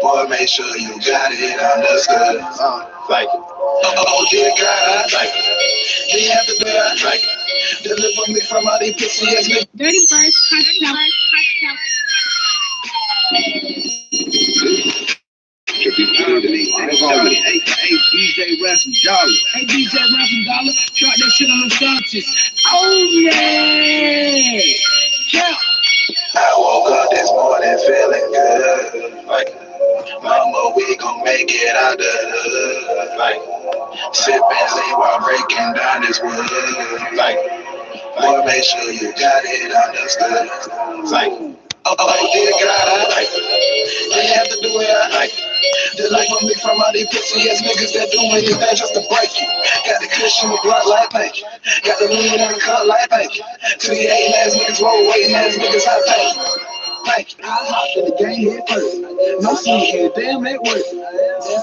Boy, make sure you got it understood. Like, oh dear God, like, they have to do that. Like, deliver me from all these pussy ass niggas. Dirty Birds Cartel. Hey, DJ Ransom Dollar. Hey, DJ Ransom Dollar. Drop that shit on the Sanchez. Oh, yeah. Yeah. I woke up this morning feeling good. Like, mama, we gon' make it out the hood. Like, sipping lean while breaking down this wood. Like, boy, make sure you got it understood. Like, oh dear God, like, they have to do it. Like, they like me from all these pussy ass niggas that do anything just to break you. Got the cushion with blood like bank. Got the lean in the cut like bank. To the hating ass niggas, roll waiting ass niggas, I pay. Like, I hopped in the game head first. No sweet head, damn that works.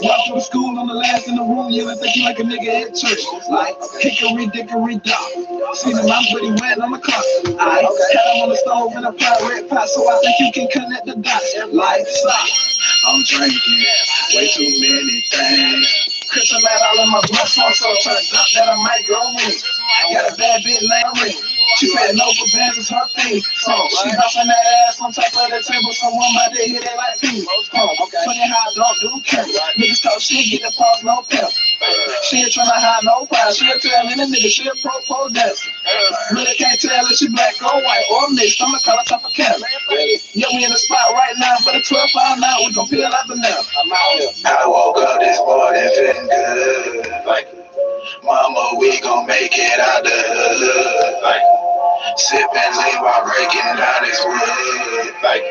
Walk through the school, I'm the last in the room, yelling, think you like a nigga at church. Like, hickory dickory dock. Seen him, I'm pretty wet on the clock. I had him on the stove in a pirate pot, so I think you can connect the dots. Like, stop. I'm drinking, way too many things. Kryptonite all in my blood, so I'm so turned up that I might go in. I got a bad bitch named Ring. She said no for bands is her thing. So she bouncing that ass on top of the table. Someone might hit it like ping. Funny how I don't do care. Niggas talk shit, get the pause, no pep. She ain't tryna hide no pride. She'll tell any nigga she a pro death. Really can't tell if she black or white or mixed. I'ma call her top of cat. Yeah, we in the spot right now for the 12 5 now. We gon' peel out the now. I woke up this morning feeling good. Like, mama, we gon' make it out the hood. Like, sipping lean while breaking down this wood. Like,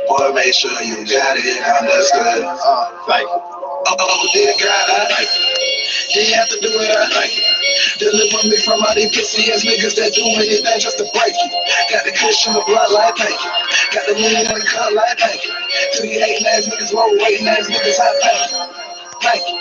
boy, make sure you got it understood. Like, oh dear God, like, they have to do it. Like, deliver me from all these pussy ass niggas that do anything just to break you. Got the cushion of blood like thank you. Got the lean in the cut like thank you. To the hating ass niggas, low waiting ass niggas, I thank you. Thank you.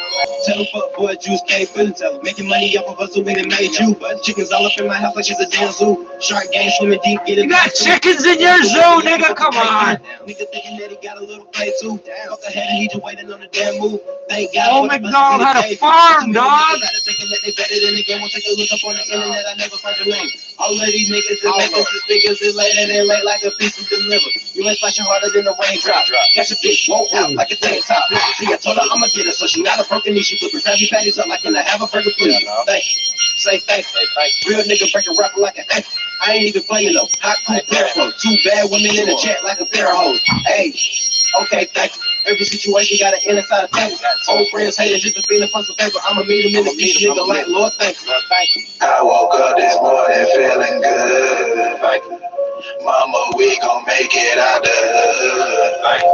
Tell them fuck boy juice can't feel it. Tell them making money off of hustle when it made you. But chickens all up in my house like it's a damn zoo. Shark game swimming deep, get it. You got chickens in your zoo, nigga. Come on. Nigga thinking that he got a little play too. Off the head and he just waiting on the damn move. Thank God. Old McDonald had a farm, dog. Thinking that they better than the game. We'll take a look up on the internet. I never find your name. All of these niggas is niggas is niggas is later than late like a piece of deliver. You ain't flashing harder than a raindrop. Got your bitch won't out like a tank top. See, I told her I'ma get her, so she not a broken knee. She flipping Krabby Patties up like in a have a burger, please. Thank you. Say thank you. Real nigga break a rapper like an F. I ain't even playing though. Hot cool barefoot. Two bad women in the chat like a pair of hoes. Hey, okay, thank you. Every situation got an inner side of thank you. Old friends hating just to be in plus of paper. I'ma meet him in the future, nigga like Lord, thank you. I woke up this morning feeling good. Like, mama, we gon' make it out the hood. Like,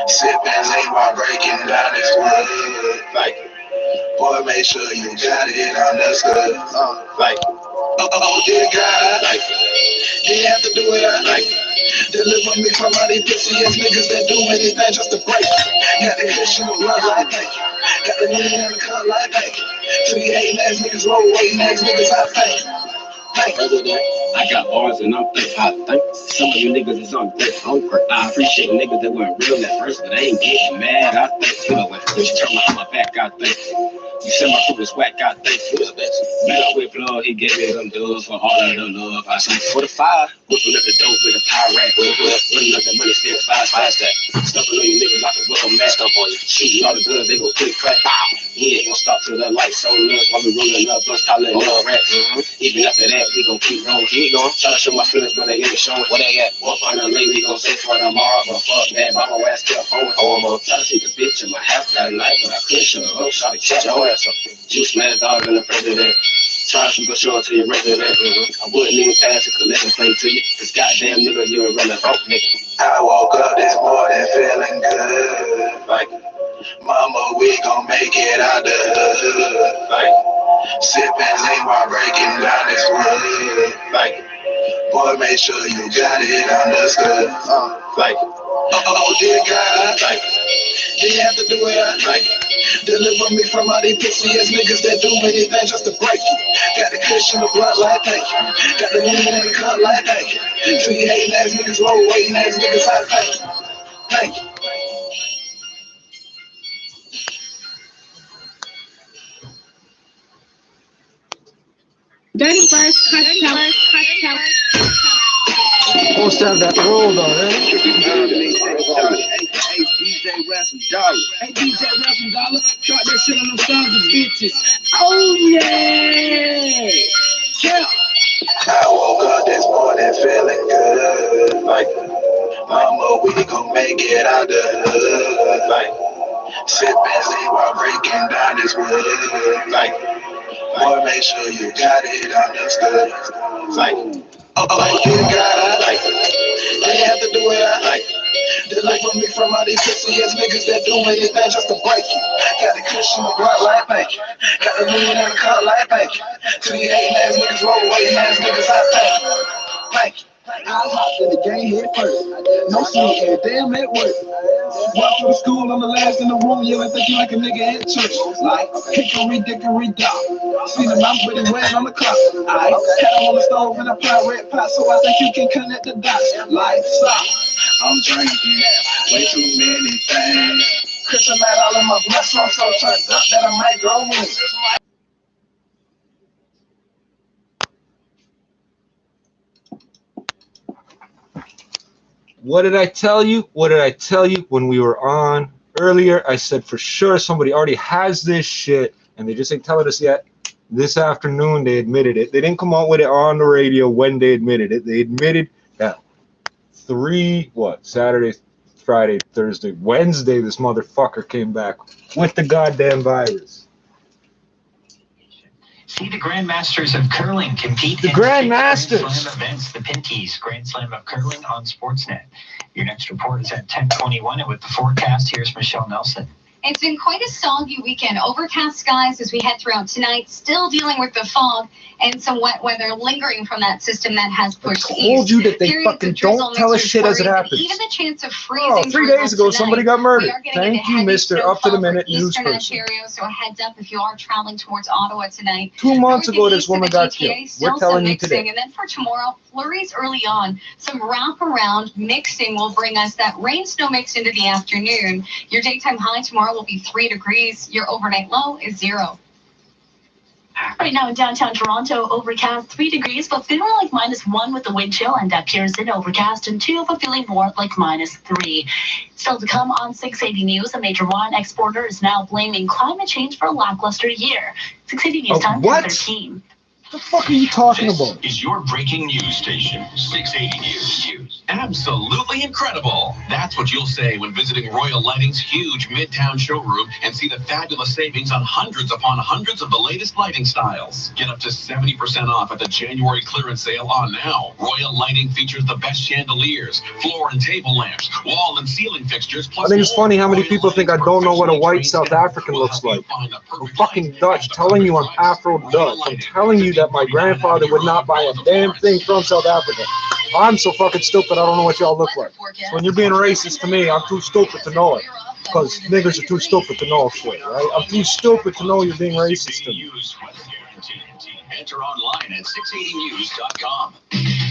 sipping lean while breaking down this wood. Like, boy, make sure you got it understood. Like, oh dear God, like, they have to do it. Like, deliver me from all these pussy ass niggas that do anything just to break you. Got the cushion of blood like thank you. Got the lean in the cut like thank you. To the hating ass niggas, roll waiting ass niggas, I thank you. President, I got bars and I'm thick. I think some of you niggas is on thick. I appreciate niggas that weren't real at first, but they ain't getting mad. I think you know when you turn my back, I think you said my foot was whack. I think you the best. Met up with blood, he gave me them dudes for all of the love. I said for the fire, whipping up the dope with a pirate. Running up the money, still five stack. Stuffing on you niggas like a rubber mask up on you. Shooting all the guns, they go quick crack. Bow. We ain't gonna stop till the lights on us while we rolling up, plus calling little rats. Even after that, we gon' keep going. Tryna show my feelings, but they ain't showing. Where they at? Up on the lane, we gon' say for tomorrow. But fuck that, mama ass kept phone. Tryna take a bitch in my house that night, but I couldn't show her up. Shawty shut your ass up. Juice mad dog in the president. Tryna keep a show to your resident. I wouldn't even pass a collection plate to you. Cause goddamn nigga, you're a relevant nigga. I woke up this morning feeling good. Like, mama, we gon' make it out the hood. Like, sipping lean while breaking down this wood. Like, boy, make sure you got it understood. Like, oh dear God, like, they have to do it. Like, deliver me from all these pussy ass niggas that do anything just to break you. Got the cushion of blood like thank you. Got the lean in the cut like thank you. To you hating ass niggas, low waiting ass niggas, I thank you. Thank you. Dirty Birds Cartel. Supposed to have that roll though, eh? Hey, DJ Ransom Dollar. Hey, DJ Ransom Dollar. Drop that shit on them sons of bitches. Oh, yeah. Yeah. I woke up this morning feeling good. Like, mama, we gon' make it out the hood. Like, sipping lean while breaking down this wood. Like, boy, make sure you got it understood. Like, like you got it. Like, they have to do it. I like. They like with me from all these pussy ass niggas that do anything just to break you. Got the cushion of blood like bank. Got the million in the car like bank. To these hating ass niggas, roll waiting ass niggas, I thank you. I hopped in the game head first. No shit, damn it worked. Walk through the school, I'm the last in the room, yelling, think you like a nigga at church. Like, hickory dickory dock. See the mouth pretty wet on the clock. I had them on the stove and I apply red pot, so I think you can connect the dots. Like, stop. I'm drinking, way too many things. Christian mad all in my blood, so I'm so turned up that I might go in. What did I tell you? What did I tell you when we were on earlier? I said for sure somebody already has this shit and they just ain't telling us yet. This afternoon they admitted it. They didn't come out with it on the radio when they admitted it. They admitted that Saturday, Friday, Thursday, Wednesday, this motherfucker came back with the goddamn virus. See the Grandmasters of Curling compete The in Grandmasters. Grand Slam events, the Pinties Grand Slam of Curling on Sportsnet. Your next report is at 10:21, and with the forecast, here's Michelle Nelson. It's been quite a soggy weekend. Overcast skies as we head throughout tonight, still dealing with the fog and some wet weather lingering from that system that has pushed east. I told you that they Periods of fucking drizzle don't tell us mixed shit with as it flurries, happens. Even the chance of Oh, freezing 3 drizzle days ago, somebody tonight. got murdered. We are getting Thank into you, heavy Mr. snowfall Up to the for Minute news Eastern person. Ontario, so a heads up if you are traveling towards Ottawa tonight. 2 months North ago, and this east of woman the got GTA, killed. still We're telling some you mixing. today. And then for tomorrow, flurries early on. Some wraparound mixing will bring us that rain snow mix into the afternoon. Your daytime high tomorrow will be 3 degrees. Your overnight low is 0. Right now in downtown Toronto, overcast 3 degrees, but feeling like -1 with the wind chill, and up Pearson, overcast and 2, but feeling more like -3. Still to come on 680 News, a major wine exporter is now blaming climate change for a lackluster year. 680 News time, what? 13. What the fuck are you talking about? This is your breaking news station, 680 News. Absolutely incredible. That's what you'll say when visiting Royal Lighting's huge Midtown showroom and see the fabulous savings on hundreds upon hundreds of the latest lighting styles. Get up to 70% off at the January clearance sale on now. Royal Lighting features the best chandeliers, floor and table lamps, wall and ceiling fixtures, plus I think it's more. funny how many Royal people think I don't know what a white professionally South trained African staff looks will like. help you find the I'm perfect fucking light Dutch, at the telling you I'm perfect price. Afro-Dutch. Royal I'm Lighting, telling you that my grandfather would not buy a damn thing from South Africa. I'm so fucking stupid, I don't know what y'all look like. So when you're being racist to me, I'm too stupid to know it. Because niggers are too stupid to know shit, right? I'm too stupid to know you're being racist to me. Enter online at 680news.com.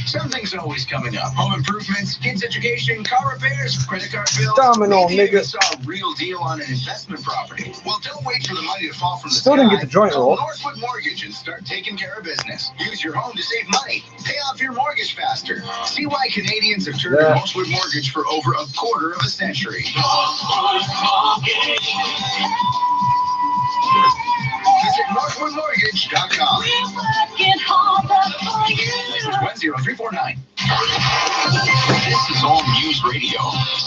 Something's always coming up. Home improvements, kids' education, car repairs, credit card bills. Domino, Maybe you nigga. even saw a real deal on an investment property. Well, don't wait for the money to fall from the Still sky. didn't get the joint Call roll. Northwood Mortgage and start taking care of business. Use your home to save money. Pay off your mortgage faster. See why Canadians have turned to Northwood Mortgage for over a quarter of a century. Visit NorthwoodMortgage.com. This is 10349. This is All News Radio,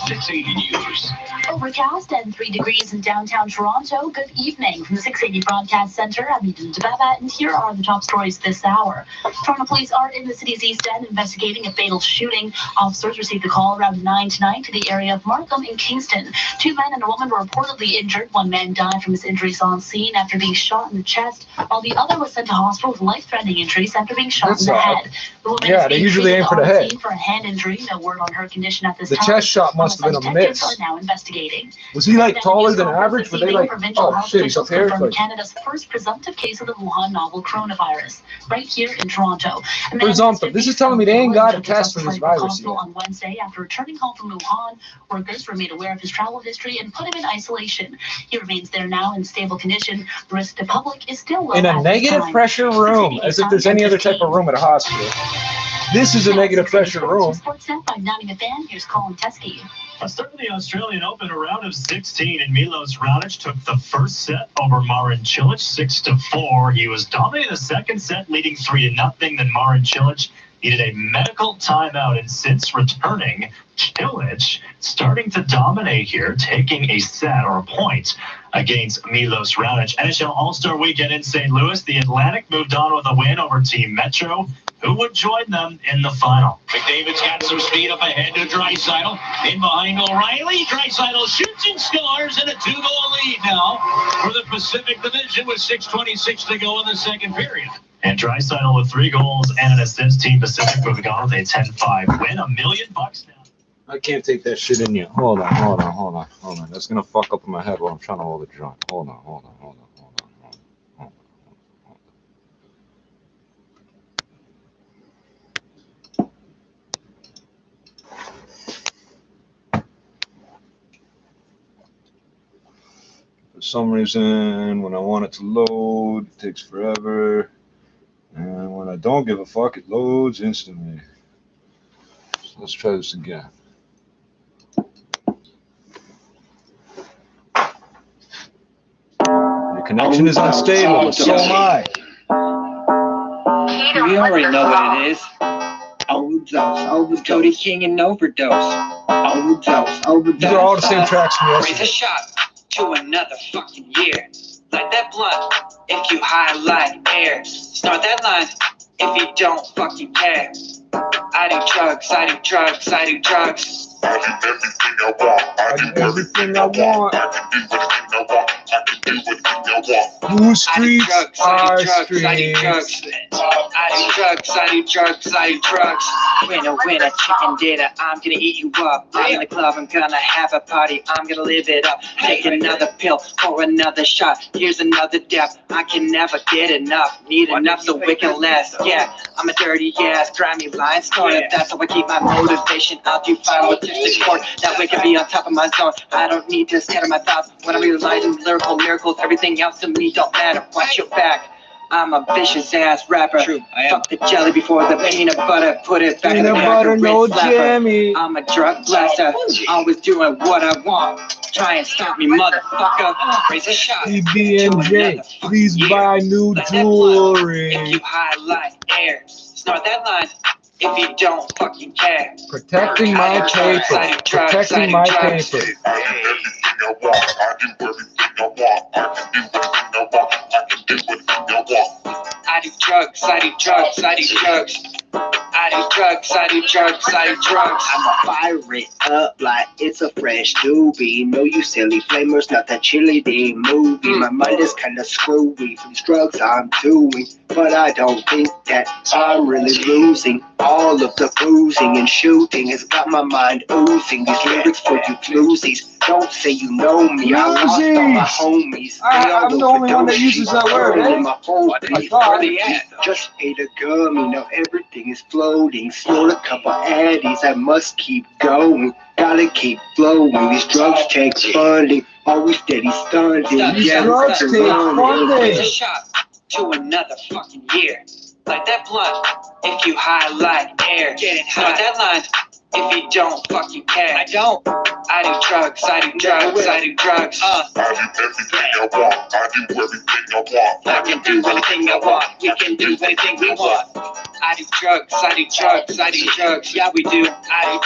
680 News. Overcast and 3 degrees in downtown Toronto. Good evening from the 680 Broadcast Center. I'm Eden Dababa, and here are the top stories this hour. Toronto police are in the city's east end investigating a fatal shooting. Officers received a call around 9 tonight to the area of Markham in Kingston. 2 men and a woman were reportedly injured. One man died from his injuries on scene after being shot in the chest, while the other was sent to hospital with life-threatening injuries after being shot in the head. The woman Yeah, is they being usually treated aim for the on head. scene for a hand injury. No word on her condition at this The time. chest shot must have gonna Detectives miss. are now investigating. Was he like taller than average? Were they like, oh shit, he's up here? Like, Canada's first presumptive case of the Wuhan novel coronavirus, right here in Toronto. presumptive. This is telling me they ain't got a test for this virus yet. On Wednesday, after returning home from Wuhan, workers were made aware of his travel history and put him in isolation. He remains there now in stable condition. The risk to public is still low. In a negative pressure room, as if there's any other type of room at a hospital. This is a negative pressure room. Sportsnet by Nottingham fan. Here's Colin Teskey. Start of the Australian Open, a round of 16, and Milos Raonic took the first set over Marin Cilic 6-4. He was dominating the second set, leading 3-0. Then Marin Cilic needed a medical timeout, and since returning, Cilic starting to dominate here, taking a set or a point against Milos Raonic. NHL All-Star Weekend in St. Louis. The Atlantic moved on with a win over Team Metro, who would join them in the final. McDavid's got some speed up ahead to Draisaitl. In behind O'Reilly. Draisaitl shoots and scores, and a 2-goal lead now for the Pacific Division with 6:26 to go in the second period. And Draisaitl with 3 goals and an assist. Team Pacific moving on with a 10-5 win. $1 million now. I can't take that shit in you. Hold on. That's gonna fuck up in my head while I'm trying to hold a joint. Hold on. For some reason, when I want it to load, it takes forever. And when I don't give a fuck, it loads instantly. So let's try this again. Your connection is unstable, but so am I. We already know what it is. Overdose, Cody King and Overdose. Overdose. These are all the same tracks from Raise a yesterday. shot to another fucking year. Light that blunt if you high like air. Start that line if you don't fucking care. I do drugs. I do everything I want. I can do anything I want. Whose streets are streets? I do drugs. Winner, chicken dinner. I'm gonna eat you up. I'm in the club, I'm gonna have a party. I'm gonna live it up. Take another pill for another shot. Here's another depth. I can never get enough. Need enough so we can last. Yeah, I'm a dirty ass, grimy line starter. That's how I keep my motivation. I'll do fine with just a court. That way can be on top of my zone. I don't need to scatter my thoughts when I'm realizing lyrical miracles. Everything else to me don't matter. Watch your back. I'm a vicious ass rapper. True, I am. Fuck the jelly before the peanut butter. Put it back in the Peanut cracker, butter, no rinse slapper. jammy. I'm a drug blaster. Always doing what I want. Try and stop me, motherfucker. Raise a shot. PB&J, please buy new Light that blunt jewelry. if you high like air. Snort that line if you don't fucking care. Protecting my paper. Protecting my paper. I do drugs. I'ma fire it up like it's a fresh doobie. No, you silly flamers, not that chili D movie. My mind is kinda screwy from these drugs I'm doing, but I don't think that I'm really losing. All of the boozing and shooting has got my mind oozing. These lyrics for you floozies. Don't say you know me. I lost all my homies. I'm the only one that uses that word, eh? My whole I beat. thought. Just ate a gummy, now everything is floating. Snort a couple addies, I must keep going. Gotta keep flowing, these drugs take funding. Always steady stunting. These Yeah, drugs it's take running. Raise a funding. shot to another fucking year. Light that blunt if you high like air. Snort that line if you don't fucking care. I don't. I do drugs. I do everything I want. I can do anything I want. We can do anything we want. I do drugs. Yeah, we do. I do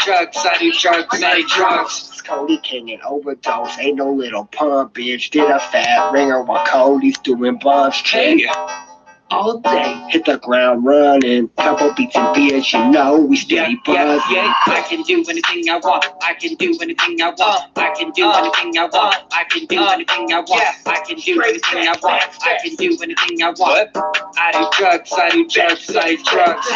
drugs. It's Cody King and Overdose. Ain't no little pump, bitch. Did a fat ringer while Cody's doing bumps. Hey. All day, hit the ground running. Couple beats and beers, you know we steady buzzing. Yeah. I can do anything I want. I can do anything I want. I can do anything I want. I can do anything I want. I can do anything I want. I can do anything I want. I do drugs.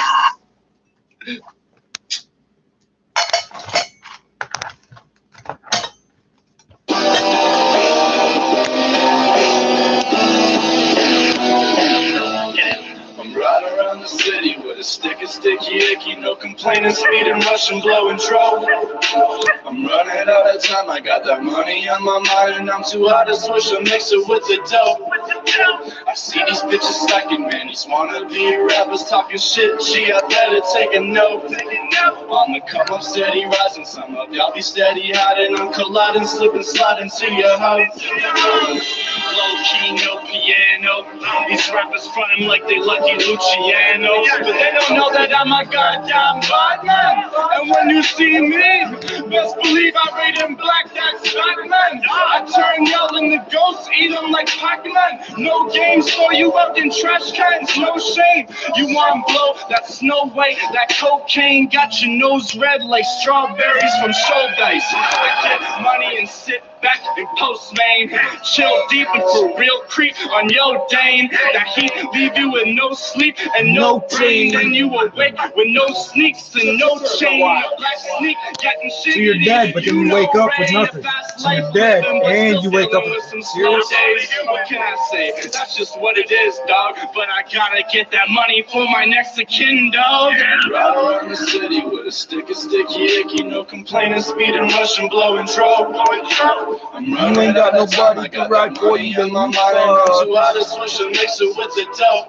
sticky, icky, no complaining, speeding, rushing, blowing, drove. I'm running out of time, I got that money on my mind, and I'm too hot to switch and mix it with the dough. I see these bitches stacking, man, these wannabe rappers talking shit, gee, I better take a note. On the come up, steady rising, some of y'all be steady hiding, I'm colliding, slipping, sliding to your house. Low key, no piano, these rappers frontin' like they Lucky Luciano, but they don't know that I'm a goddamn bad man. And when you see me, best believe I raid in black, that's Batman. I turn y'all into ghosts, eat them like Pac-Man. No games for you out in trash cans, no shame. You want blow, that's no way. That cocaine got your nose red like strawberries from show dice. I get money and sit back and post, man. Chill deep and for real creep on your dame. That heat leave you with no sleep and no brain. Then you awake with no sneaks and no chain. Black sneak getting shit. So you're dead, but then you wake up with nothing. So you're dead, and you wake up with some serious. What can I say? That's just what it is, dog. But I gotta get that money for my next of kin, dog. Ride around the city with a sticky, icky, no complaining, speeding, rushing, blowing, drove. You ain't got nobody to ride for you, then you fuck. So I just switch and mix it with the dough.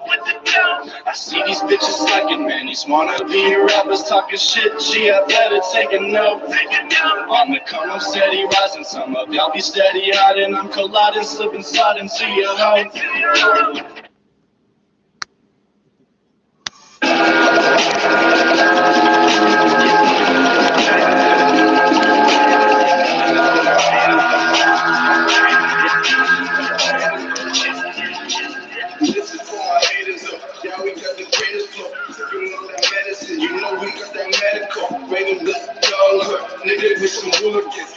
I see these bitches slacking, man. These wannabe rappers talking shit. Gee, I better take a note. On the come, I'm steady rising. Some of y'all be steady hiding. I'm colliding, slipping, sliding to your home. Nigga with some hooligans,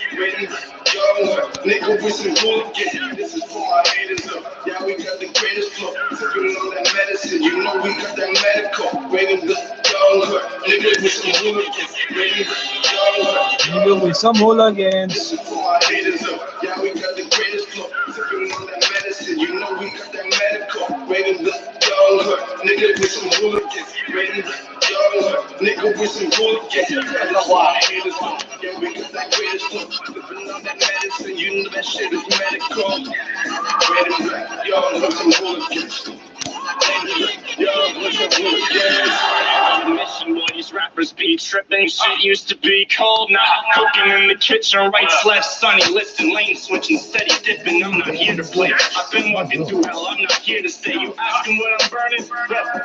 nigga with some hooligans. This is for my haters up. Yeah, we got the greatest flow. Sipping on that medicine, you know we got that medical. Rating the young, nigga with some hooligans. Rating the young, nigga with some hooligans. This is for my haters up. Yeah, we got the greatest flow. Sipping on that medicine, you know we got that medical. Rating the young, nigga with some hooligans. Rating the nigga with some hooligans. I know why haters up. Yeah, we got that greatest flow. Sipping on that medicine, you know that shit is medical. Rating the young with some hooligans. These rappers be tripping, shit used to be cold. Now I'm cooking in the kitchen, right slash sunny, lifting, lane switching, steady dipping. I'm not here to play. I've been walking through hell, I'm not here to stay. You asking what I'm burning?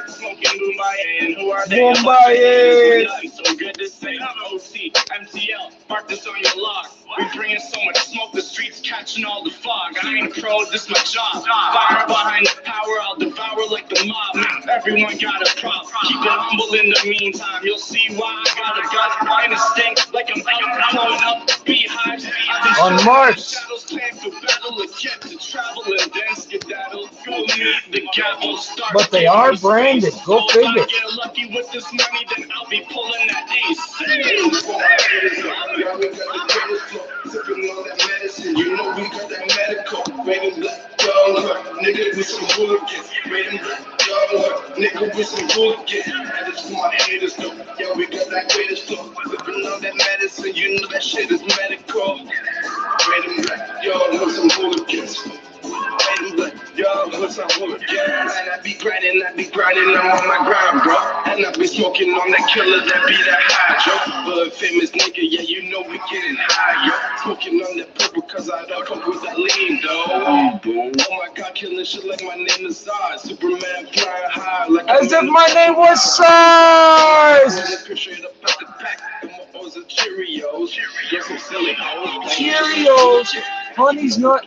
Smoking Mumbai, and who are they? Mumbai. So good to say, I'm OC, MTL, mark this on your log. We bringing so much smoke, the streets catching all the fog. I ain't a pro, this my job. Fire behind the power, I'll devour like the mob. Everyone got a prop. Keep it humble in the meantime. You'll see why I got a gun and a stink like I'm blowing up beehives. On March. But they are branded. Go figure. Get lucky with this money, then I'll be pulling that ace. Sipping on that medicine, you know we got that medical. Rating the young, nigga with some hooligans. Rating the young, nigga with some hooligans. And it's for my haters though. Yeah, we got that greatest flow. Sipping on that medicine, you know that shit is medical. Rating the young with some hooligans. Yo, what's up, hooligans? And I be grinding, I'm on my grind, bro. And I be smoking on that killer that be that high, yo. But famous nigga, yeah, you know we getting high, yo. Smoking on that purple cause I don't fuck with that lean, though. Oh my god, killing shit like my name is Zod. Superman flying high like as if my name was SARS! Cheerios. Get some silly hoes. Cheerios. Honey's nut.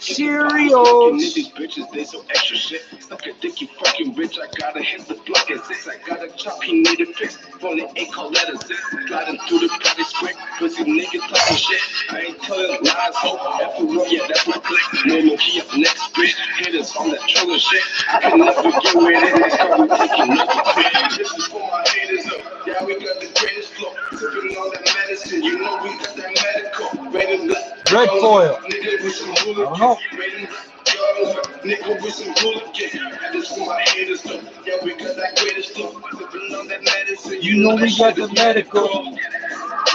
Cheerios. These bitches, they so extra shit. Suck a dick, you fucking bitch. I gotta hit the block at 6. I gotta chop, he need a fix. Phone it ain't call letters. Sliding through the party quick. Pussy niggas talking shit. I ain't telling lies, ho. F-roll, yeah, that's my click. No, key up next, bitch. Haters on that trolling shit. I can never get with it. This car, we taking nothing. This is for my haters up. Yeah, we got the greatest flow. Sipping on that medicine. You know we got that medical. Rating the red foil. I don't know. Nigga with some hooligan. This for my haters though. Yeah, because I quit this stuff. On that medicine. You know we got the medical.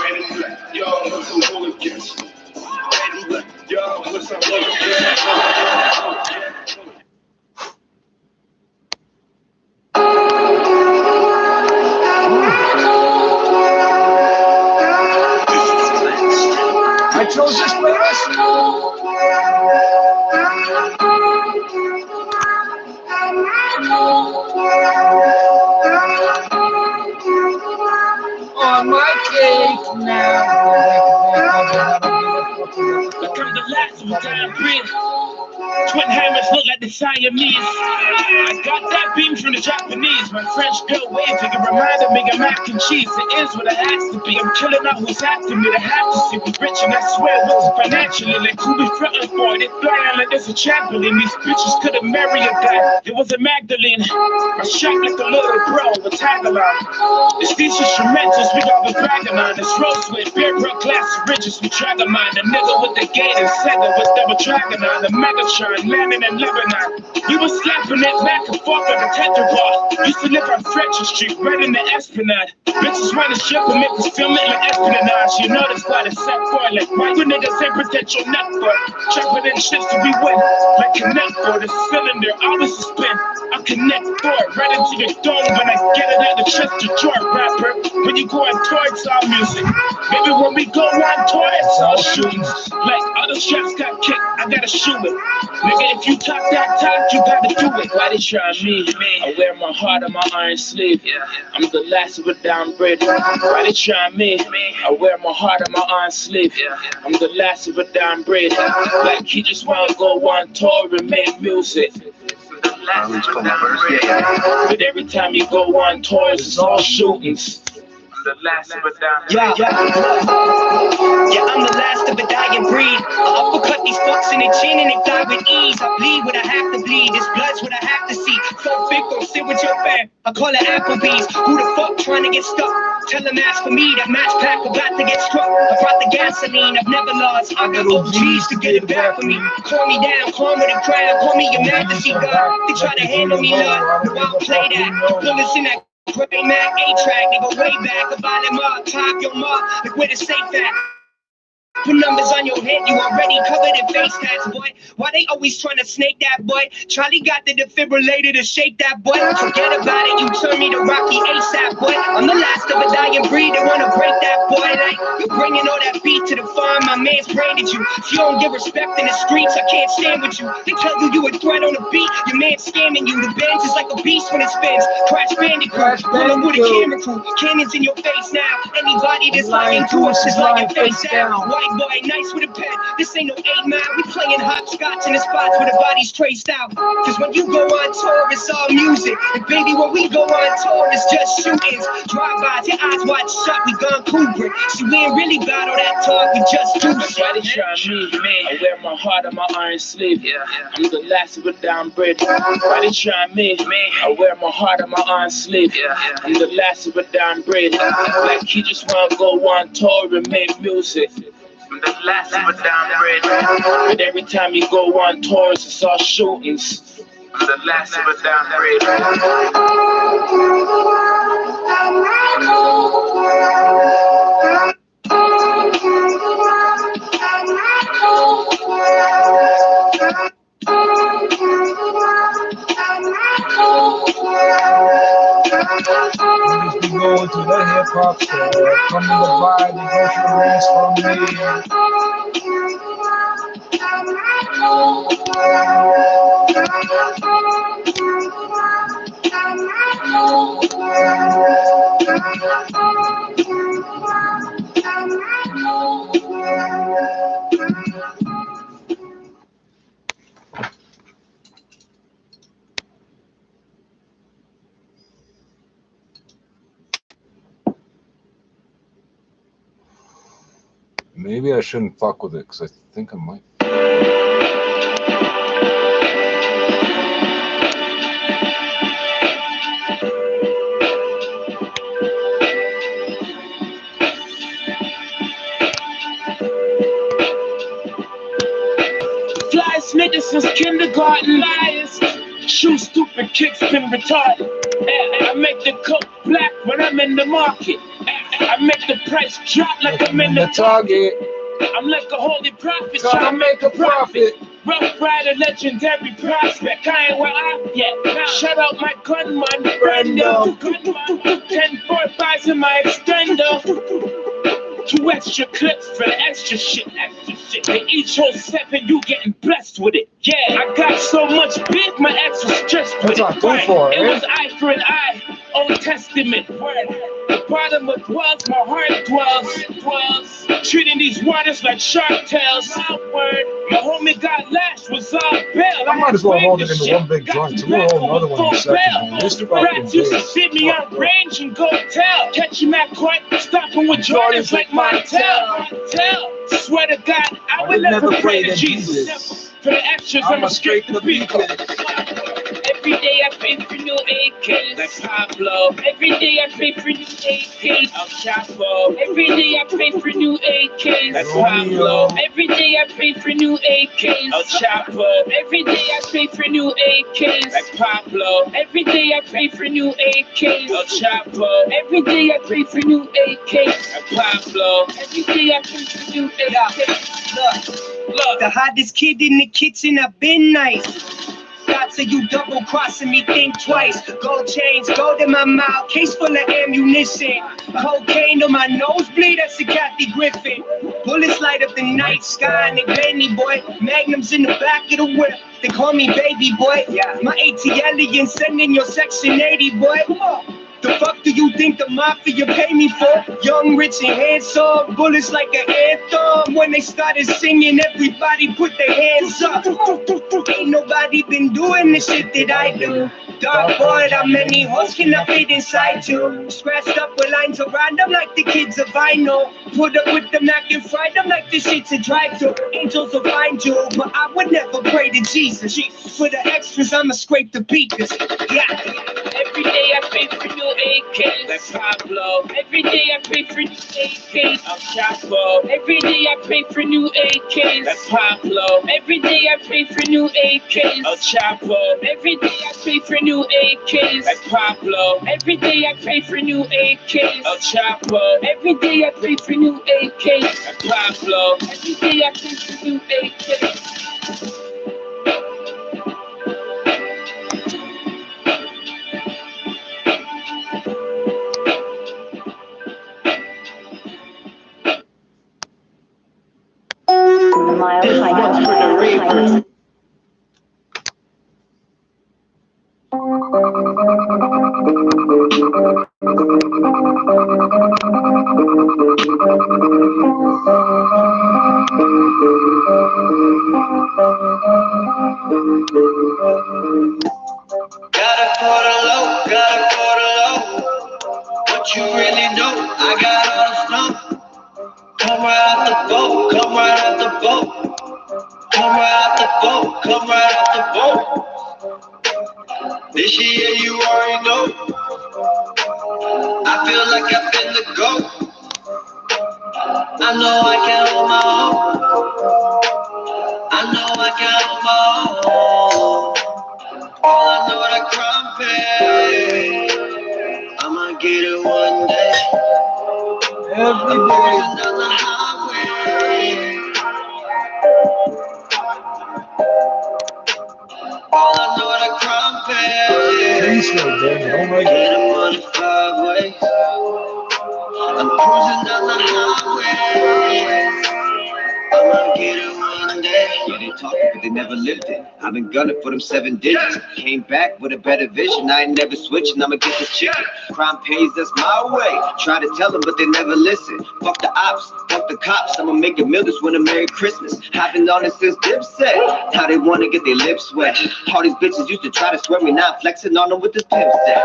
Red and black, y'all with some hooligans. Red and black, y'all with some hooligans. I chose this playlist. On my cake now. Look, I'm the last of the time breed. Twin hammers look like the Siamese. I got that beam from the Japanese. My French girl waving, it reminded me of mac and cheese. It is what it has to be. I'm killing out who's after me. They have to see me rich, and I swear it wasn't financially. Like who be frontin' for it? They flying like there's a trampoline. These bitches couldn't marry a guy. It was a Magdalene. I shot like a little bro with Tagalog. It's these instrumentals we got with bragging on. It's rose with beer brook glass ridges with Dragamine. The nigga with the gate and Sega with double dragon on. The Megatron landing in Lebanon. We was slapping it back and forth like a tetrabar. Used to live on Fletcher Street, right in the Esplanade. Bitches wanna ship and make us film it like espionage. You know that's why they set for it. Like why you niggas ain't protect your neck for it? Chopping in shifts to be win. Like connect for the cylinder, always a spin. I connect for it right into your dome when I get it out the chest to drawer rapper. When you go on tour, it's all music. Maybe when we go on tour, it's all shootings. Like other shots got kicked, I gotta shoot it. Nigga, if you talk that talk, you gotta do it. Why they try me? I wear my heart on my iron sleeve. I'm the last of a downbred. Why they try me? I wear my heart on my iron sleeve. I'm the last of a downbred. Like he just wanna go on tour and make music. But every time you go on tours, it's all shootings. The last of a dying breed. Yeah, I'm the last of a dying breed. I uppercut these fucks in the chin and they die with ease. I bleed what I have to bleed. This blood's what I have to see. So thick, don't sit with your fam. I call it Applebee's. Who the fuck trying to get stuck? Tell them ask for me. That match pack about to get struck. I brought the gasoline. I've never lost. I got OGs to get it back for me. Call me down, calm with a crowd. Call me your majesty, God. They try to handle me, love. No, I'll play that. Bullets in that. Gray Mac A-track, they go way back. About them up, top your mark, like where the safe at. Put numbers on your head, you already covered in face tats, boy. Why they always trying to snake that boy? Charlie got the defibrillator to shake that boy. Forget about it, you turn me to Rocky ASAP, boy. I'm the last of a dying breed, they wanna break that boy. Like, you bringing all that beat to the farm, my man's branded you. If you don't give respect in the streets, I can't stand with you. They tell you a threat on the beat, your man's scamming you. The band's is like a beast when it spins. Crash Bandicoot, pulling with a camera crew. Cannons in your face now. Anybody that's lying to us is lying face down. White boy, nice with a pen. This ain't no 8 Mile. We playing hopscotch in the spots where the body's traced out. Cause when you go on tour, it's all music. And baby, when we go on tour, it's just shootings. Drive-bys, your eyes wide shut, we gone Kubrick. See, we ain't really about all that talk, we just do shit. Why they try me? I wear my heart on my iron sleeve. I'm the last of a downbred. Why they try me? I wear my heart on my iron sleeve. I'm the last of a downbred. Like he just wanna go on tour and make music. The last of a downbred. But every time you go on tours, it's all shootings. The last of a downbred. Niggas be going to the hip hop store, come to the vibe and go to the rest from Maybe I shouldn't fuck with it because I think I might. flyest nigga since kindergarten. Liars. Shoot stupid, kickspin retarded. I make the coke black when I'm in the market. I make the price drop like I'm in the Target. I'm like a holy prophet Trying to make a profit. Rough rider, legendary prospect. I ain't where I'm yet. Shout out my gunman, Brenda. 10-4-5s in my extender. 2 extra clips for the extra shit. And each whole 7, you getting blessed with it. Yeah, I got so much beef, my ex was stressed with it. It was eye for an eye, Old Testament word. The bottom of dwells, my heart dwells. Treating these waters like shark tails. Word. My homie got lashed, was all bail. I might as well hold it into one big joint, so we'll hold another one in a second, man. This fucking Rats used to see me on range and go tell. Catch him at court, stopping with Jordans like Montel. Swear to God, I would never pray to Jesus. For the extras, I'ma straight the beat. Every day I pray for new AKs, like Pablo. Every day I pray for new AKs, El Chapo. Every day I pray for new AKs, like Pablo. Every day I pray for new AKs, El Chapo. Every day I pray for new AKs, like Pablo. Every day I pray for new AKs, El Chapo. Every day I pray for new AKs, like Pablo. Every day I pray for new AKs. Look, the hottest kid in the kitchen, I've been nice. Thoughts of you double crossing me, think twice. Gold chains, gold in my mouth, case full of ammunition. Cocaine on my nosebleed, that's a Kathy Griffin. Bullets light up the night sky and they Benny boy. Magnums in the back of the whip, they call me baby boy. My ATL sending your section 80 boy. Come on. The fuck do you think the mafia pay me for? Young, rich, and handsome, bullets like an anthem. When they started singing, everybody put their hands up. Ain't nobody been doing the shit that I do. Dark boy, how many hoes can I fit inside you? Scratched up with lines around them like the kids of vinyl. Put up with them, not get fried them like the shit's a drive-thru. Angels will find you, but I would never pray to Jesus. For the extras, I'ma scrape the beakers. Yeah. Every day I pray for new AKs, like Pablo. Every day I pray for new AKs, El Chapo. Every day I pray for new AKs, like Pablo. Every day I pray for new AKs, El Chapo. Every day I pray for new AKs, like Pablo. Every day I pray for new AKs, El Chapo. Every day I pray for new AKs, like Pablo. Every day I pray for new AKs. This one's for the reapers. Gotta put a low, gotta put a low. What you really know, I got all the snow. Come right out the boat, come right out the boat. Come right out the boat, come right out the boat. This year you already know. I feel like I've been the GOAT. I know I can hold my own. I know I can hold my own. All I know that crime pay. I'ma get it one day. Every day. Another highway. All I know that crime pay. Get him on the 5 ways. I'm cruising down the highway. I'ma get it one day. Yeah, they talk it, but they never lived it. I've been gunning for them 7 digits. Came back with a better vision. I ain't never switching. I'ma get this chicken. Crime pays, that's my way. Try to tell them, but they never listen. Fuck the ops, fuck the cops. I'ma make a meal, this win a Merry Christmas. I've been on it since Dipset. How they wanna get their lips wet. All these bitches used to try to swear me, now I'm flexing on them with this pimp set.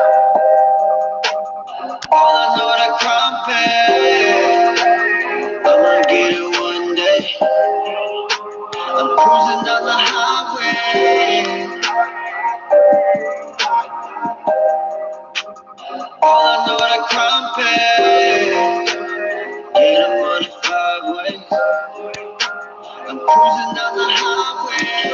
All I know that crime pay. I'ma get it one day. I'm cruising down the highway. All I know that crime pay. Get him on the 5 ways. I'm cruising down the highway.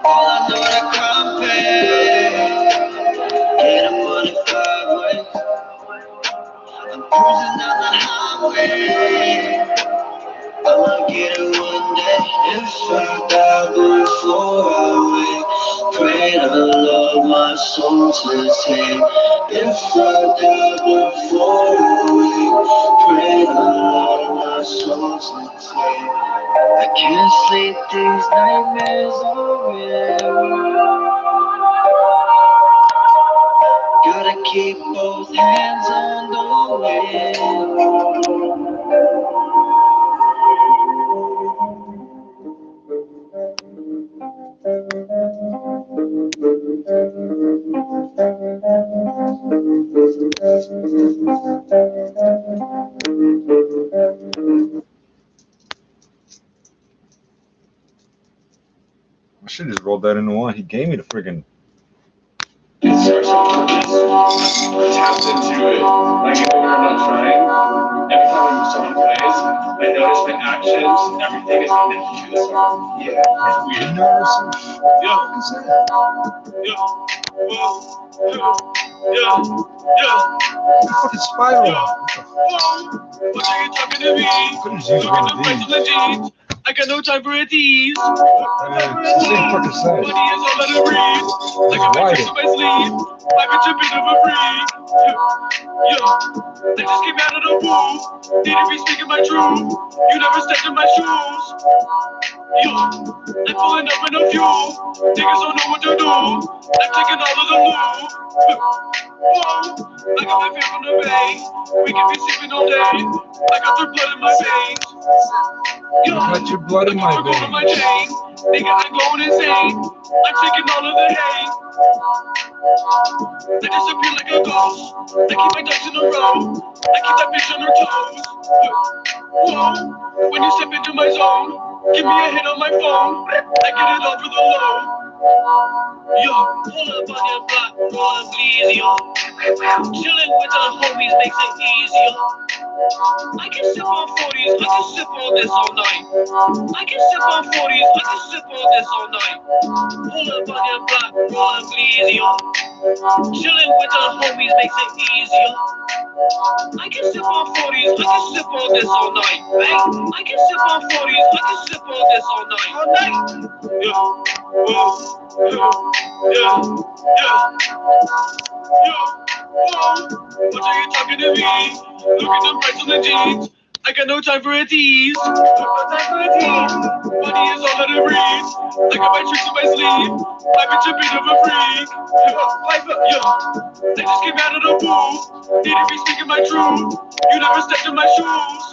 All I know that crime pay. Get up on the highway. I'm cruising down the highway. I'ma get it one day. If I die before I wake, pray to the Lord my soul to take. If I die before I wake, pray to the Lord my soul to take. I can't sleep, these nightmares are real. Gotta keep both hands on the wheel. I should just roll that into one. He gave me the friggin' Tapped into it. Like even when I'm not trying, every time someone plays, I notice my actions, everything is connected to the song. Yeah, it's weird. fucking spiral. What are you talking to me? Couldn't just use one of these. I got no time for a tease. It's the same fucking size. Money is all that I breathe. Like a matrix in my sleeve. My bitch a bit of a freak. Yo, they just came out of the womb. Need to be speaking my truth. You never stepped in my shoes. Yo, they pulling up in a fuel. Niggas don't know what to do. I'm taking all of the loot. Whoa, I got my feet from the bay. We can be sleeping all day. I got their blood in my veins. Yo, got your blood in my veins. My chain. Nigga, I'm going insane. I'm taking all of the hate. They disappear like a ghost. I keep my ducks in a row. I keep that bitch on her toes. Whoa, when you step into my zone, give me a hit on my phone. I get it all for the low. Yo, pull up on your block, roll up easier. Chilling with the homies makes it easier. I can sip on 40s, I can sip on this all night. I can sip on 40s, I can sip on this all night. Pull up on your block, roll up easier. Chilling with the homies makes it easier. I can sip on 40s, I can sip on this all night. Hey, I can sip on 40s, I can sip on this all night. All night. Yeah. What are you talking to me? Look at the price on the jeans. I got no time for a tease. No time for a tease. Money is all that I breathe. I got my tricks in my sleeve. My bitch a bit of a freak. Yo, they just came out of the womb. Need to be speaking my truth. You never stepped in my shoes.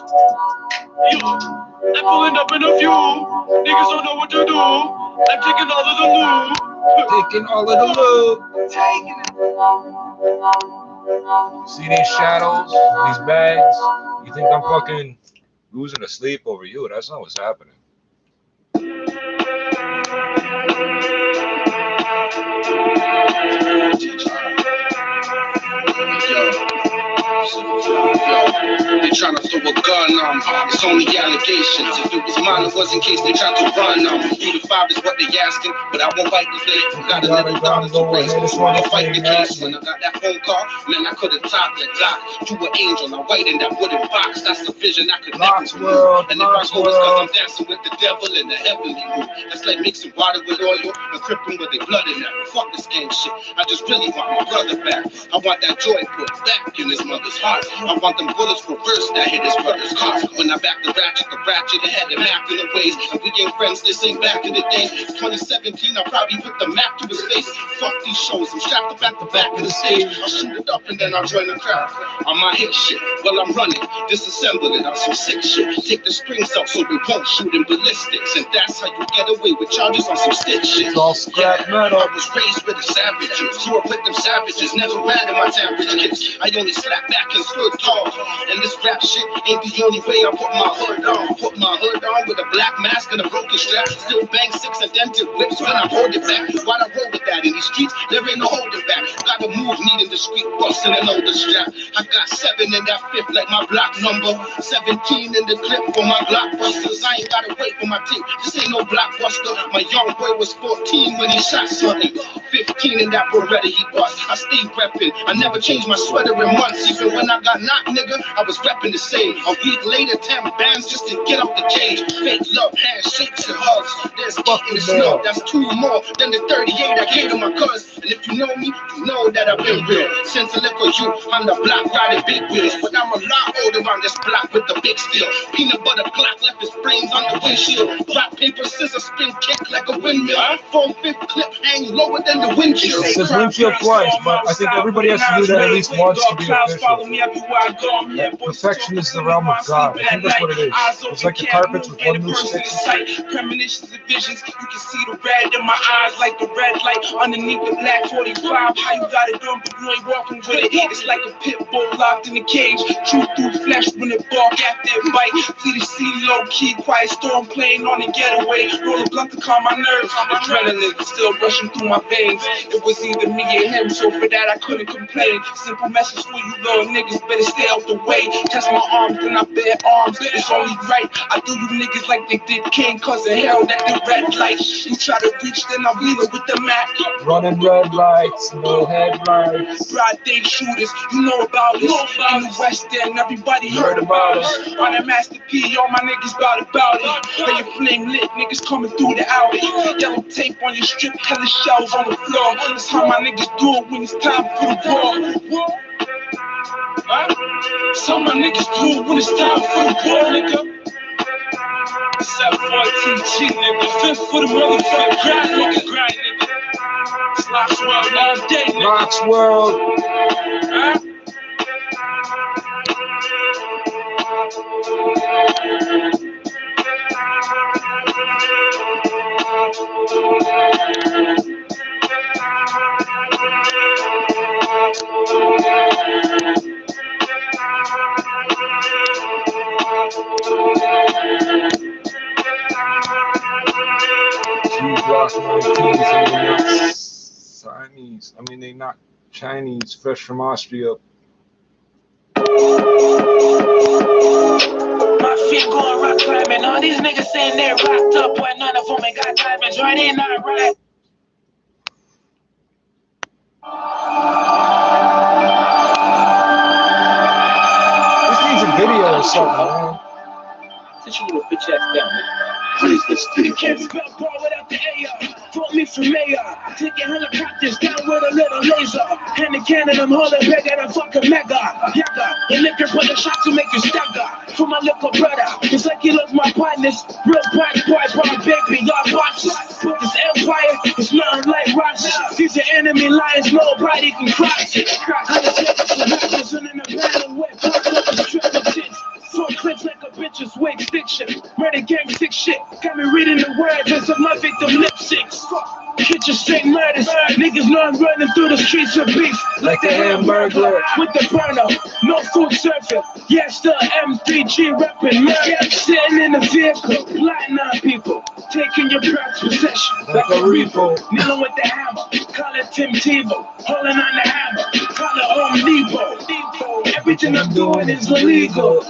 Yo, I'm pulling up in a fuel. Niggas don't know what to do. I'm taking all of the loot. Taking all of the loot. Taking it. See these shadows, these bags? You think I'm fucking losing asleep over you? That's not what's happening. They tryna throw a gun on me. It's only allegations. If it was mine, it was in case they tried to run on me. 3 to 5 is what they asking, but I won't fight the day. Got a little dollars to raise. Wanna fight the case. When I got that phone call, man, I could've topped the doc. You an angel, I'm white in that wooden box. That's the vision I could never do. And if I go, it's cause I'm dancing with the devil in the heavenly room. That's like mixing water with oil and crippling with their blood in that. Fuck this gang shit. I just really want my brother back. I want that joy put back in his mother's heart. I want them bullets reversed that hit his brother's car. When I back the ratchet it had him acting in ways. And we ain't friends, this ain't back in the day. 2017, I probably put the map to his face. Fuck these shows, I'm strapped up at the back of the stage. I'll shoot it up and then I'll join the crowd. On my hit shit, while I'm running, disassembling it on some sick shit. Take the springs out so we won't shoot in ballistics. And that's how you get away with charges on some stick shit. It's all scrap metal. I was raised with the savages. Grew up with them savages, never ran in my temperature. I only slap back back and stood tall. And this rap shit ain't the only way I put my hood on. Put my hood on with a black mask and a broken strap. Still bang 6 indented whips when I hold it back. While I roll with that in these streets, there ain't no holding back. Gotta move, needing the street, busting an older strap. I got 7 in that 5th like my block number. 17 in the clip for my blockbusters. I ain't gotta wait for my team. This ain't no blockbuster. My young boy was 14 when he shot something. 15 in that Beretta he bust. I stayed reppin'. I never changed my sweater in months. Even when I got knocked, nigga, I was reppin' the same. A week later, 10 bands just to get up the cage. Fake love, handshakes and hugs. There's fucking snow. That's 2 more than the 38 I gave to my cuz. And if you know me, you know that I've been real. Since a little you, on the block riding big wheels. But I'm a lot older on this block with the big steel. Peanut butter Glock left his brains on the windshield. Rock, paper, scissors, spin kick like a windmill. 4/5 clip hang lower than the windshield. It says windshield twice, but I think everybody has to do that at least once to be official. Perfection is the realm of God. I think that's what it is. It's like the carpets with one loose stick. Premonitions and visions, you can see the red in my eyes like the red light underneath the black 45. How you got it done, but you ain't walking with it. It's like a pit bull locked in a cage. Truth through flesh when it bark after it bite. Flee the sea, low key, quiet storm playing on the getaway. Roll a blunt to calm my nerves. Adrenaline still rushing through my veins. It was either me or him, so for that I couldn't complain. Simple message for you little niggas, better stay out the way. Test my arms, then I bear arms. It's only right. I do you niggas like they did King, cause of hell that the red light. You try to reach, then I'm leaving with the Mac. Running red lights, no headlights. Broad day shooters, you know about this. In the West End, everybody heard about us. On that Master P, all my niggas about it. Hey, your flame lit, niggas coming through the alley. Yellow tape on your strip, color shells on the floor. That's how my niggas do it when it's time for the war. So my niggas do it when it's time for the war, nigga. Except for a TG, nigga. Fifth for the motherfucking grind, nigga. It's Lox World all day, nigga. Lox World. Chinese. I mean, they not Chinese, fresh from Austria. My feet going rock climbing. All these niggas saying they rocked up, but none of them ain't got diamonds. Right in, not right. This needs a video or something, man. Sit your little bitch ass down, man. Please, this thing can't spell ball without the AR. Vote me for mayor. Taking helicopters down with a little laser. And the cannon, I'm holding bigger than fucking mega. Yaga, the liquor put the shot to make you stagger. For my little brother, it's like he loves my partners. Real black boy, my baby, y'all boxes. With this empire, it's nothing like rocks. These are enemy lions, nobody can cross it. I just take some rappers and in a battle with triple tits. 4 clips like a bitch's wig fiction. Murder gang sick shit. Got me reading the words as of my victim lip syncs. Kitchen straight murders. Niggas know I'm running through the streets of beef. Like the Hamburglar with the burner. No food surfing. Yeah, still M3G reppin'. Yeah, sitting in the vehicle. Plotting on people. Taking your prized possession. Like a repo. Kneeling with the hammer. Call it Tim Tebow. Holding on the hammer. Call it Home Depot. Everything I'm doing is illegal.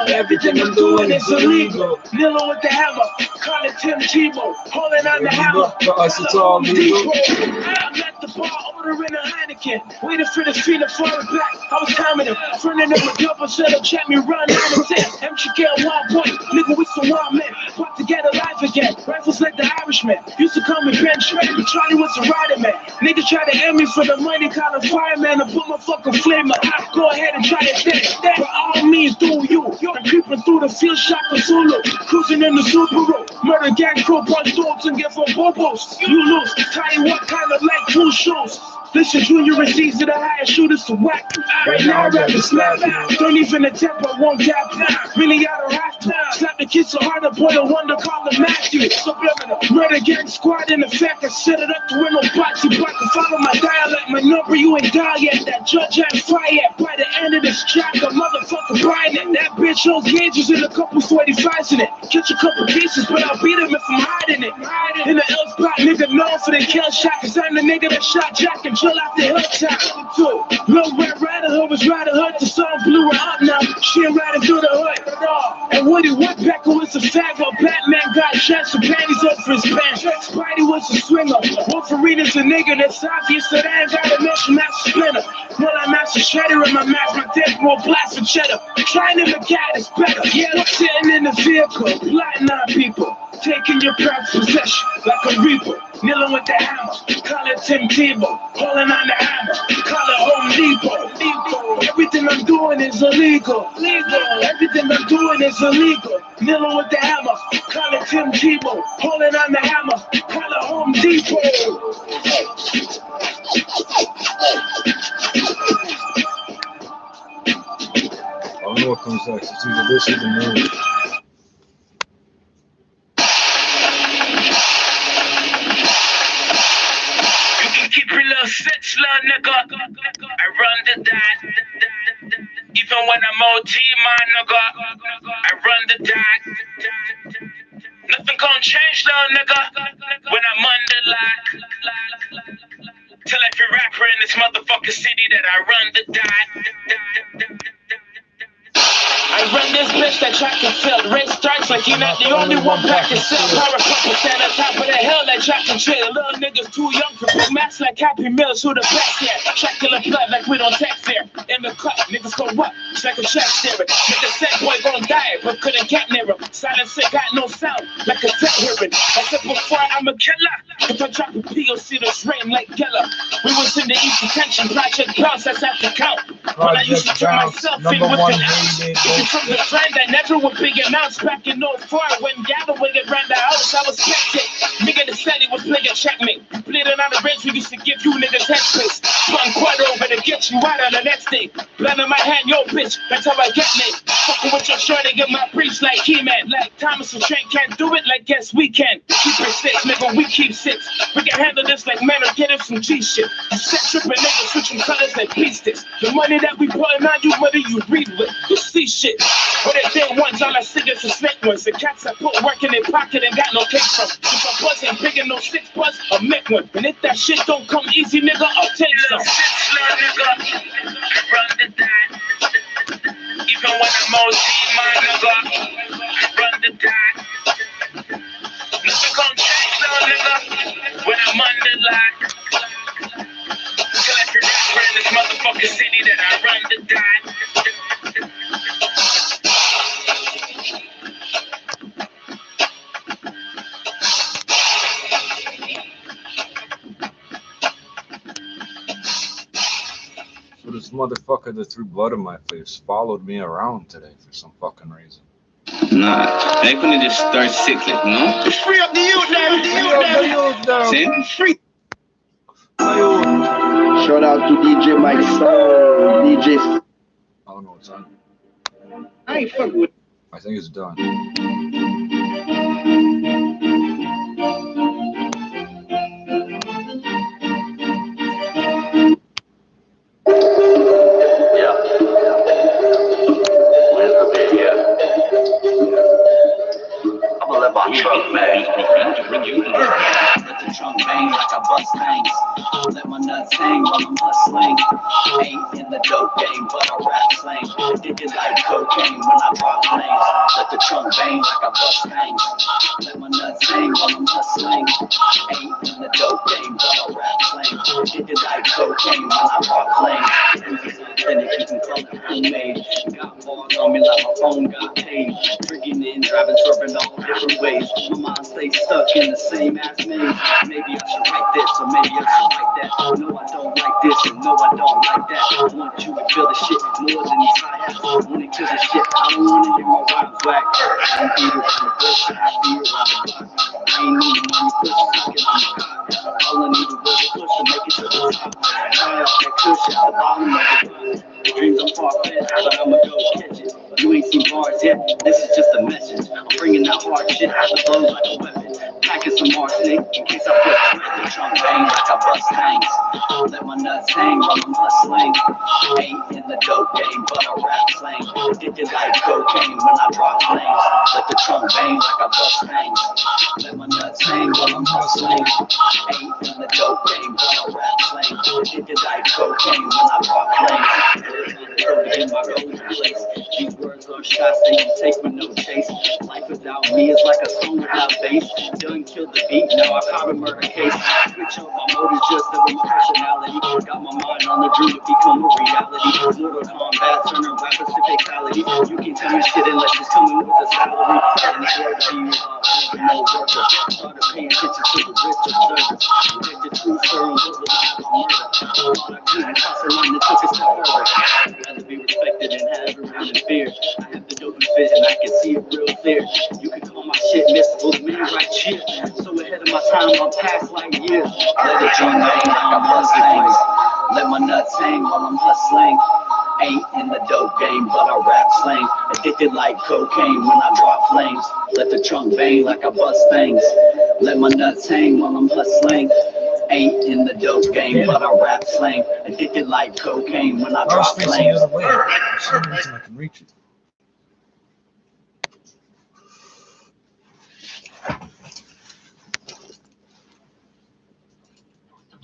Everything I'm doing is illegal. Kneeling with the hammer. Call it Tim Tebow. Holding on the hammer. For us, it's all legal. I'm at the bar ordering a Heineken. Waiting for the feet to fall back. I was timing him. Fronting him with double set up. Chat me run 9 and 10. MGK 1 point. Nigga, we some wild men. Put together life again. Rifles like the Irishman. Used to call me Ben Trey. But Charlie was a rider man. Niggas try to end me for the money. Call a fireman. I put my fucking flame up. Go ahead and try it then. By all means, do you. I'm creeping through the field shop of Zulu. Cruising in the Subaru. Murder gang crew punch dogs and get from bobos. You lose. Tell you what kind of like cool shoes. Listen, Junior and Caesar, the highest shooters to whack. Right now, rapping slap. Don't even attempt, I won't gap. Really out of rap. Slap the kids so hard, a boy, a wonder, call him Matthew. Subliminal. Murder gang squad in effect. I set it up to win no bots. You block and follow my dialect. My number, you ain't dial yet. That judge ain't fire yet. By the end of this track, a motherfucker buying it. That bitch holds gauges in a couple 45s in it. Catch a couple pieces, but I'll beat him if I'm hiding it. In the L spot, nigga known for the kill shot. Cause I'm the nigga that shot Jack and chill out the hilltop. Lil Red Rider Hood was Rider Hood. The song blew her up now. She ain't riding through the hood. And Woody Woodpecker was a fag. While Batman got shots and panties up for his pants. Spidey was a swinger. Wolverine's a nigga that's obvious that I ain't gotta mention Master Splinter. Well, I master Shredder in my mouth. My dick will blast for cheddar. Trying to look at is better. Yeah, I'm sitting in the vehicle, plotting on people. Taking your prized possession like a reaper. Kneeling with the hammer, call it Tim Tebow. Holding on the hammer, call it Home Depot. Everything I'm doing is illegal. Everything I'm doing is illegal. Kneeling with the hammer, call it Tim Tebow. Holding on the hammer, call it Home Depot. I don't know what comes next. It's either this or the news. Keep your little six, little nigga. I run the dot. Even when I'm OT, my nigga. I run the dot. Nothing gon' change, little nigga. When I'm under lock. Tell every rapper in this motherfucking city that I run the dot. I run this bitch that track and field. Race starts like you're not the only one back and sell. Power couple stand on top of the hill like track and trail. Little niggas too young for big max like Happy Meals. Who the best yet? Dracula blood like we don't text there. In the cut, niggas go what? It's like a check staring. Nigga said boy gon' die, but couldn't get near him. Silence it got no sound, like a dead hearing. I said before I'm a killer. If I drop a POC, this rain like Geller. We was in the East Detention Project Bounce, that's after count. When I used to turn myself in with an ounce. From the friend that never would big amounts back in 04 when Galloway ran the house, I was skeptic. Nigga that said he was playing checkmate. Bleeding on the bench, we used to give you niggas headspace. Spun quarter over to get you out on the next day. Blood in my hand, yo bitch, that's how I get me. Fucking with your shirt and get my breach like He-Man. Like Thomas and Trent can't do it, like guess we can. Keep it six, nigga, we keep six. We can handle this like men or get it from G shit. Set tripping niggas switching colors like pea sticks. The money that we putting on you, whether you read with, you see shit. But they day ones, all I see is the snake ones. The cats that put work in their pocket and got no cake from. If a buzz ain't big and no 6 buzz, I'll make one. And if that shit don't come easy, nigga, I'll take some. Nigga, I run the dot. Even when I'm OT, my nigga, I run the dot. Nothing gon' change, though, nigga, when I'm under lock. Tell every rapper in this motherfucking city that I run the dot. So this motherfucker that threw blood in my face followed me around today for some fucking reason. Nah, they couldn't just start sick, like, no? Just free up the youth now. See? Free. Shout out to DJ Mike Soul, DJ. I don't know what's on. I ain't fucking with. I think it's done. Trunk bang, to bring you the trunk bang like I bust things. Let my nuts hang while I'm hustling. Ain't in the dope game, but I rap slang. Did you like cocaine when I rock lanes? Let the trunk bang like I bust things. Let my nuts hang while I'm hustling. Ain't in the dope game, but I rap slang. Did you like cocaine when I rock lanes? And it keeps me close to homemade. Got balls on me like my phone got paid. Drinking and driving, swerving all different ways. My mind stays stuck in the same ass maze. Maybe I should write this, or maybe I should write that. No, I don't like this, and no, I don't like that. I want you to feel the shit more than these hi-hats. I want to kill the shit, I don't want to hear my rhymes whack. I ain't beat around the bush, I beat around the block. I ain't need money, push, get on the cock. All I need is a push to make it to the top. high off that cushion at the bottom of the line. The dreams are far-fetched, but I'ma go catch it. You ain't seen bars yet, this is just a message. I'm bringing that hard shit, the blows like a weapon. Packing some arsenic in case I put sweat in the trunk, bang like I bust things. Let my nuts hang while I'm hustling. Ain't in the dope game, but I rap slang. Addicted like cocaine when I drop flames. Let the trunk bang like I bust things. Let my nuts hang while I'm hustling. Ain't in the dope game, but I rap slang. Addicted like cocaine when I drop flames. In my golden place. These words are shots that you take with no chase. Life without me is like a song without bass. Done killed the beat, now I caught a murder case. Switch up my mode is just of my personality. Got my mind on the dream to become a reality. Mortal Kombat, turning rappers to fatality. You can tell me shit unless it's coming with a salary. And it's hard to be no worker. Started paying attention to the rich observers. Reject the truth, serving was alive on murder. Thought I couldn't cross a line that took a step further. Rather be respected and have around in fear. I have the dopest vision, I can see it real clear. You can call my shit mystical, the man right here. So ahead of my time, I'm past like years. Let it join me, I'm hustling. Let my nuts hang while I'm hustling. Ain't in the dope game, but I rap slang. Addicted like cocaine when I drop flames. Let the trunk bang like I bust things. Let my nuts hang while I'm hustling. Ain't in the dope game, but I rap slang. Addicted like cocaine when I drop flames. For some reason I can reach it.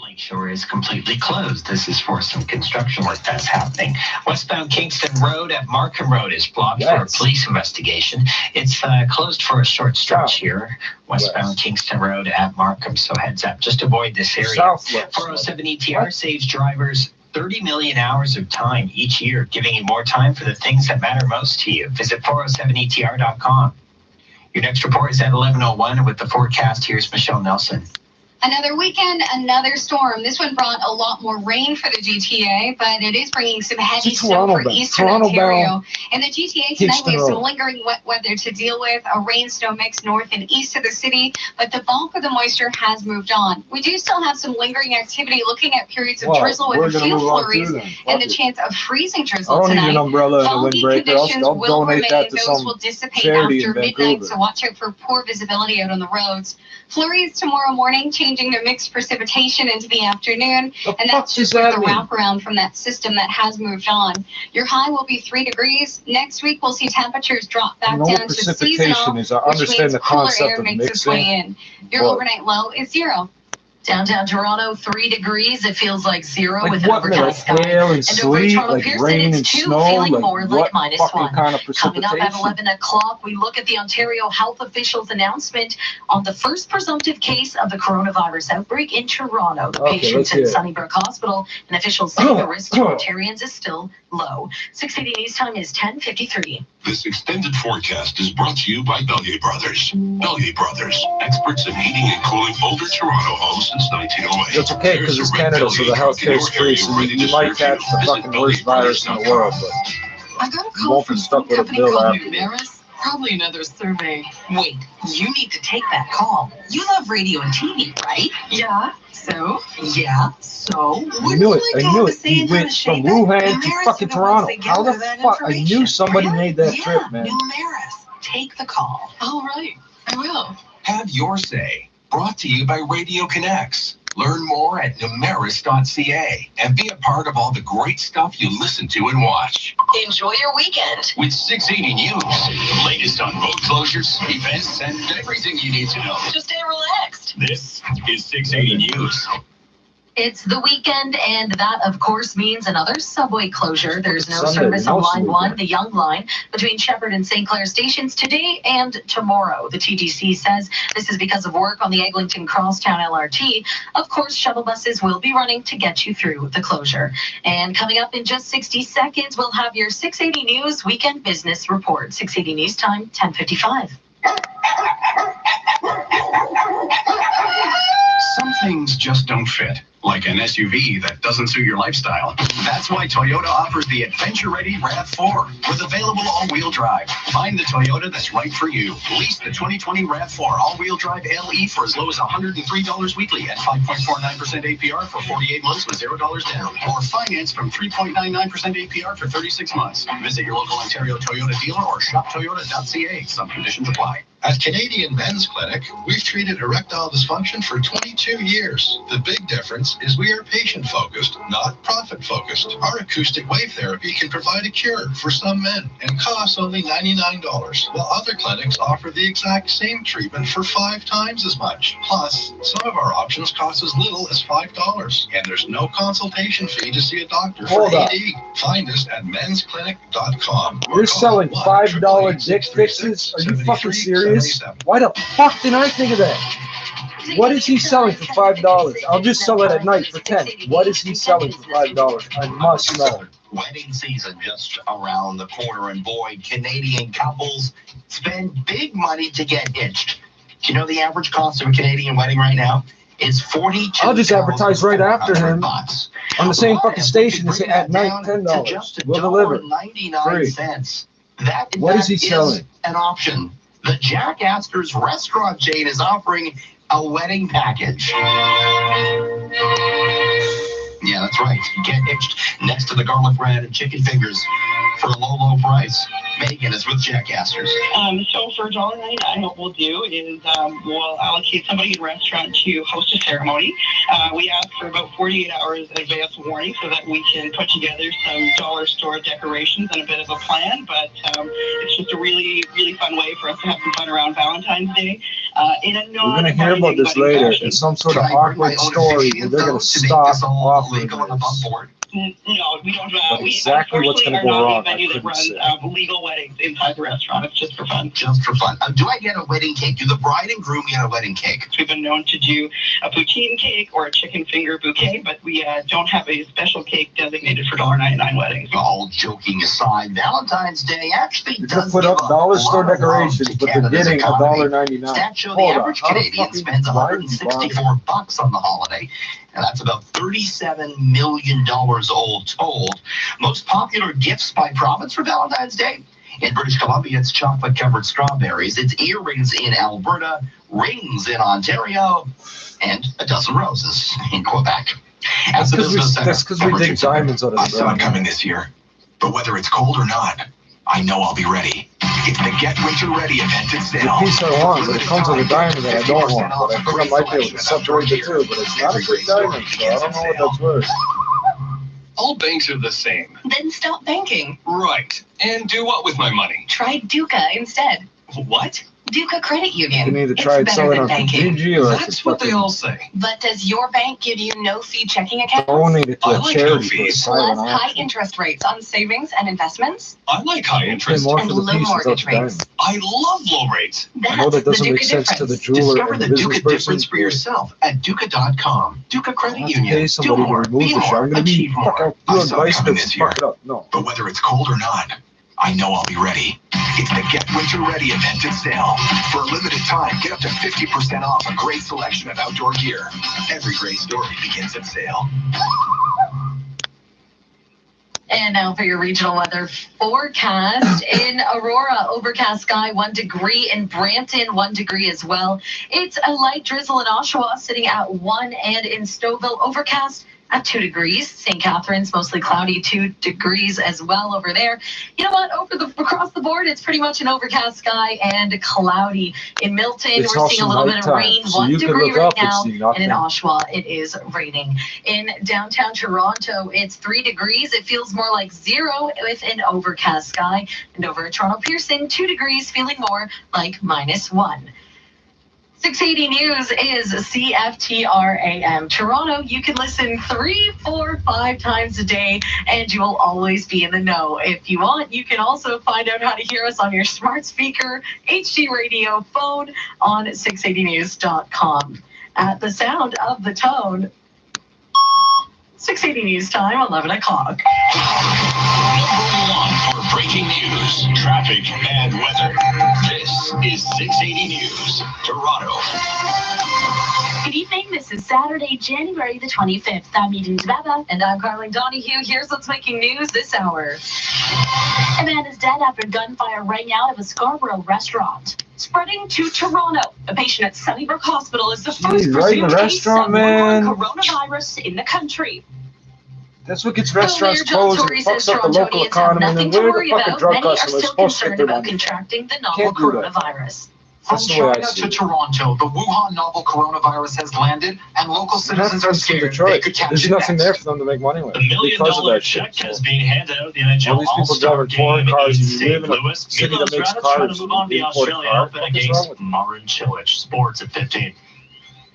Lakeshore is completely closed. This is for some construction work that's happening. Westbound Kingston Road at Markham Road is blocked for a police investigation. It's closed for a short stretch here. Westbound Kingston Road at Markham, so heads up. Just avoid this area. 407 ETR saves drivers 30 million hours of time each year, giving you more time for the things that matter most to you. Visit 407etr.com. Your next report is at 11:01, and with the forecast, here's Michelle Nelson. Another weekend, another storm. This one brought a lot more rain for the GTA, but it is bringing some heavy snow for eastern Ontario. In the GTA tonight, we have some lingering wet weather to deal with, a rain-snow mix north and east of the city, but the bulk of the moisture has moved on. We do still have some lingering activity, looking at periods of drizzle with a few flurries and the chance of freezing drizzle tonight. I don't need an umbrella and a windbreaker. Conditions I'll will donate remain. that to Those some will dissipate charity after in midnight, Vancouver. so watch out for poor visibility out on the roads. Flurries tomorrow morning, changing to mixed precipitation into the afternoon, and that's just with the wraparound from that system that has moved on. Your high will be 3 degrees. Next week, we'll see temperatures drop back down to seasonal, is, I which understand means the cooler concept air of makes its way in. Your overnight low is 0. Downtown Toronto, 3 degrees. It feels like 0 with an what, overcast sky. hail and over sleet, Toronto like Pearson, rain it's and 2, snow, feeling more like what -1. kind of Coming up at precipitation? 11 o'clock, we look at the Ontario health officials' announcement on the first presumptive case of the coronavirus outbreak in Toronto. The patients in Sunnybrook Hospital, and officials say the risk to Ontarians is still low. 680 News Time is 10:53. This extended forecast is brought to you by Bellier Brothers. Bellier Brothers, experts in heating and cooling older Toronto homes since 1908. It's okay because it's Canada, so the healthcare is free, so you might catch the fucking worst virus in the world, but I got a you call won't from be stuck with a company bill called after. Numeris. Probably another survey. Wait, you need to take that call. You love radio and TV, right? Yeah. So? Yeah. So? I knew it. He went from Wuhan to fucking Toronto. How the fuck? I knew somebody made that trip, man. Numeris. Take the call. All right. I will. Have your say. Brought to you by Radio Connects. Learn more at numeris.ca and be a part of all the great stuff you listen to and watch. Enjoy your weekend. With 680 News, the latest on road closures, events, and everything you need to know. Just stay relaxed. This is 680 News. It's the weekend, and that, of course, means another subway closure. There's no Sunday, service on mostly, Line 1, the Young Line, between Shepherd and St. Clair stations today and tomorrow. The TTC says this is because of work on the Eglinton Crosstown LRT. Of course, shuttle buses will be running to get you through the closure. And coming up in just 60 seconds, we'll have your 680 News Weekend Business Report. 680 News Time, 10:55. Some things just don't fit. like an SUV that doesn't suit your lifestyle. That's why Toyota offers the adventure-ready RAV4 with available all-wheel drive. Find the Toyota that's right for you. Lease the 2020 RAV4 all-wheel drive LE for as low as $103 weekly at 5.49% APR for 48 months with $0 down. Or finance from 3.99% APR for 36 months. Visit your local Ontario Toyota dealer or shoptoyota.ca. Some conditions apply. At Canadian Men's Clinic, we've treated erectile dysfunction for 22 years. The big difference is we are patient-focused, not profit-focused. Our acoustic wave therapy can provide a cure for some men and costs only $99, while other clinics offer the exact same treatment for 5 times as much. Plus, some of our options cost as little as $5, and there's no consultation fee to see a doctor for AD. Find us at mensclinic.com. You're selling $5 dick fixes? Are you fucking serious? Why the fuck didn't I think of that? What is he selling for $5? I'll just sell it at night for $10. What is he selling for $5? I must know. Wedding season just around the corner, and boy, Canadian couples spend big money to get hitched. Do you know the average cost of a Canadian wedding right now? Is $42,000. I'll just advertise right after him on the same fucking station and say at night $10. We'll deliver. 99 cents. What is he selling? An option. The Jack Astor's restaurant chain is offering a wedding package. Yeah, that's right. You get hitched next to the garlic bread and chicken fingers for a low, low price. Megan is with Jack Astor's. So for $1.99, what we'll do is we'll allocate somebody in the restaurant to host a ceremony. We ask for about 48 hours advance warning so that we can put together some dollar store decorations and a bit of a plan. But it's just a really, really fun way for us to have some fun around Valentine's Day. We're going to hear about this later in some sort of awkward story where they're going to stop offering this. No, we don't. But exactly what's going to go wrong, I couldn't runs legal weddings inside the restaurant. It's just for fun. Just for fun. Do I get a wedding cake? Do the bride and groom get a wedding cake? We've been known to do a poutine cake or a chicken finger bouquet, but we don't have a special cake designated for $1.99 weddings. All joking aside, Valentine's Day actually does put up dollar store decorations, but they're getting $1.99. Stats show the average Canadian spends $164 on the holiday. And that's about $37 million all told. Most popular gifts by province for Valentine's Day? In British Columbia, it's chocolate-covered strawberries. It's earrings in Alberta, rings in Ontario, and a dozen roses in Quebec. That's because we dig diamonds out of the ground. I saw it coming this year. But whether it's cold or not, I know I'll be ready. It's the Get Winter Ready event at sale. The piece I want, but it comes with a diamond that I don't want. But I think I might be able to separate the two, but it's not a big diamond, so I don't know what that's worth. All banks are the same. Then stop banking. Right. And do what with my money? Try Duca instead. What? Duca Credit Union. You can either try selling on Kijiji or that's what they all say. But does your bank give you no-fee checking accounts? Donate it to a charity for a Plus silent high auction. interest rates on savings and investments? I like high interest. More and for the low piece without mortgage the rates. diamond. I love low rates. I know that doesn't make sense to the jeweler Discover and the the business Duca person. difference for yourself at Duca.com. Duca Credit I have to Union. pay Do somebody to more, remove be the shit. more, I'm going to be achieve fuck more. out I doing saw it vice coming grips this and fuck it year. up. No. But whether it's cold or not, I know I'll be ready. It's the Get Winter Ready event at sale. For a limited time, get up to 50% off a great selection of outdoor gear. Every great story begins at sale. And now for your regional weather forecast. In Aurora, overcast sky, 1 degree. In Brampton, 1 degree as well. It's a light drizzle in Oshawa, sitting at 1. And in Stouffville, overcast at 2 degrees. St. Catharines, mostly cloudy, 2 degrees as well over there. You know what? Across the board, it's pretty much an overcast sky and cloudy. In Milton, It's we're seeing a little bit of nighttime, rain, so 1 you can degree look right up and now. see And nothing. in Oshawa, it is raining. In downtown Toronto, it's 3 degrees. It feels more like 0 with an overcast sky. And over at Toronto Pearson, 2 degrees, feeling more like -1. 680 News is CFTR AM. Toronto, you can listen 3, 4, 5 times a day, and you will always be in the know. If you want, you can also find out how to hear us on your smart speaker, HD radio, phone on 680news.com. At the sound of the tone, 680 News time, 11 o'clock. Number 1 for breaking news, traffic, and weather. This is 680 News, Toronto. Good evening. This is Saturday, January the 25th. I'm Eden Tababa. And I'm Carlin Donahue. Here's what's making news this hour. A man is dead after gunfire rang out of a Scarborough restaurant. Spreading to Toronto. A patient at Sunnybrook Hospital is the first presumed case of coronavirus in the country. That's what gets restaurants closed and fucks up the local economy. And then where the fucking drug customers supposed to get their money? Contracting the novel coronavirus. From China to Toronto, the Wuhan novel coronavirus has landed, and local citizens are scared they could catch There's it nothing next. there for them to make money with. The $1 million check has been handed out at the NHL All-Star Game in St. Louis. Milos Raonic trying to move on to the Australian Open against Marin Cilic. Sports at 15.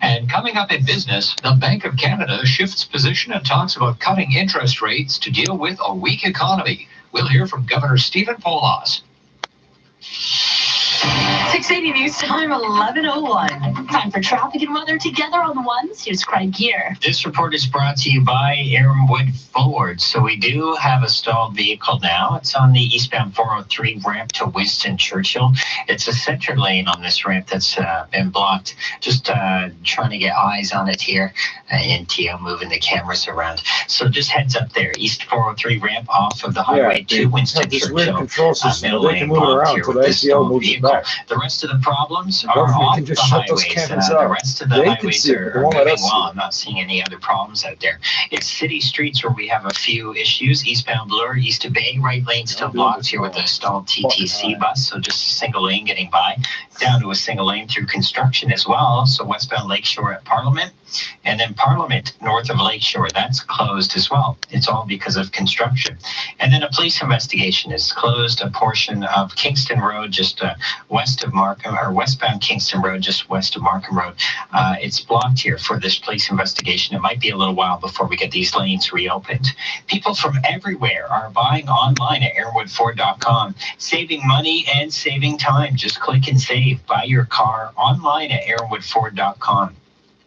And coming up in business, the Bank of Canada shifts position and talks about cutting interest rates to deal with a weak economy. We'll hear from Governor Stephen Poloz. 680 News Time, 11:01. Time for traffic and weather together on the ones. Here's Craig Gear. This report is brought to you by Aaronwood Ford. So we do have a stalled vehicle now. It's on the eastbound 403 ramp to Winston Churchill. It's a center lane on this ramp that's been blocked. Just trying to get eyes on it here. And Tio moving the cameras around. So just heads up there. East 403 ramp off of the highway to Winston Churchill. Middle lane blocked here with this stalled vehicle. The rest of the problems are off the highways. The rest of the highways are moving well. I'm not seeing any other problems out there. It's city streets where we have a few issues. Eastbound Bloor, east of Bay, right lane still blocked here with a stalled TTC bus. So just a single lane getting by. Down to a single lane through construction as well. So westbound Lakeshore at Parliament. And then Parliament north of Lakeshore, that's closed as well. It's all because of construction. And then a police investigation is closed. A portion of Kingston Road, just west of Markham, or westbound Kingston Road, just west of Markham Road. It's blocked here for this police investigation. It might be a little while before we get these lanes reopened. People from everywhere are buying online at airwoodford.com, saving money and saving time. Just click and save. Buy your car online at airwoodford.com.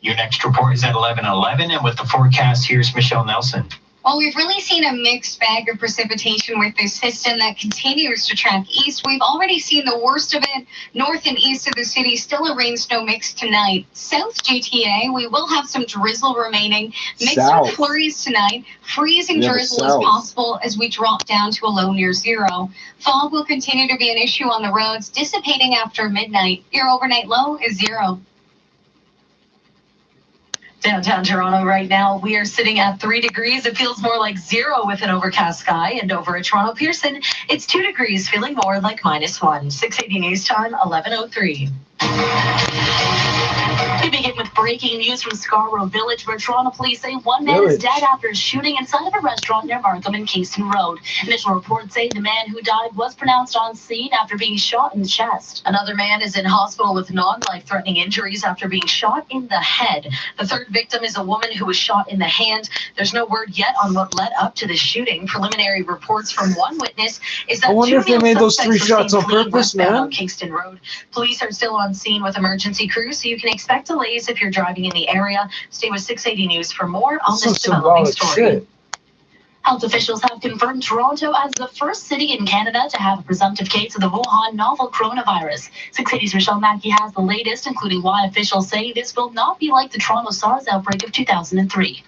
Your next report is at 11:11, and with the forecast, here's Michelle Nelson. Well, we've really seen a mixed bag of precipitation with this system that continues to track east. We've already seen the worst of it north and east of the city. Still a rain snow mix tonight. South GTA, we will have some drizzle remaining. Mixed with flurries tonight. Freezing drizzle is possible as we drop down to a low near zero. Fog will continue to be an issue on the roads, dissipating after midnight. Your overnight low is 0. Downtown Toronto right now, we are sitting at 3 degrees. It feels more like 0 with an overcast sky. And over at Toronto Pearson, it's 2 degrees, feeling more like -1. 680 News Time, 11:03. We begin with breaking news from Scarborough Village, where Toronto police say one man is dead after a shooting inside of a restaurant near Markham and Kingston Road. Initial reports say the man who died was pronounced on scene after being shot in the chest. Another man is in hospital with non-life-threatening injuries after being shot in the head. The third victim is a woman who was shot in the hand. There's no word yet on what led up to the shooting. Preliminary reports from one witness is that I wonder if they made those 3 shots on purpose, man. On Kingston Road. Police are still on scene with emergency crews, so you can expect delays if you're driving in the area. Stay with 680 News for more on this developing story. Shit. Health officials have confirmed Toronto as the first city in Canada to have a presumptive case of the Wuhan novel coronavirus. 680's Rochelle Mackey has the latest, including why officials say this will not be like the Toronto SARS outbreak of 2003.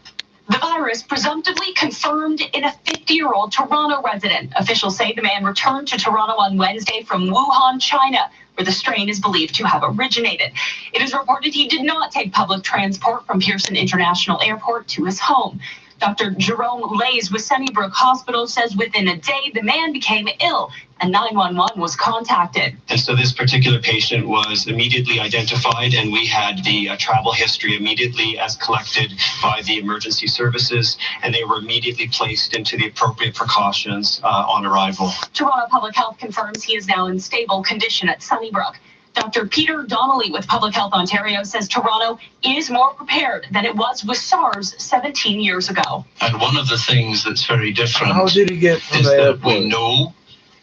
The virus presumptively confirmed in a 50-year-old Toronto resident. Officials say the man returned to Toronto on Wednesday from Wuhan, China, where the strain is believed to have originated. It is reported he did not take public transport from Pearson International Airport to his home. Dr. Jerome Lays with Sunnybrook Hospital says within a day the man became ill and 911 was contacted. And so this particular patient was immediately identified, and we had the travel history immediately as collected by the emergency services, and they were immediately placed into the appropriate precautions on arrival. Toronto Public Health confirms he is now in stable condition at Sunnybrook. Dr. Peter Donnelly with Public Health Ontario says Toronto is more prepared than it was with SARS 17 years ago. And one of the things that's very different How did he get from is the that airport? we know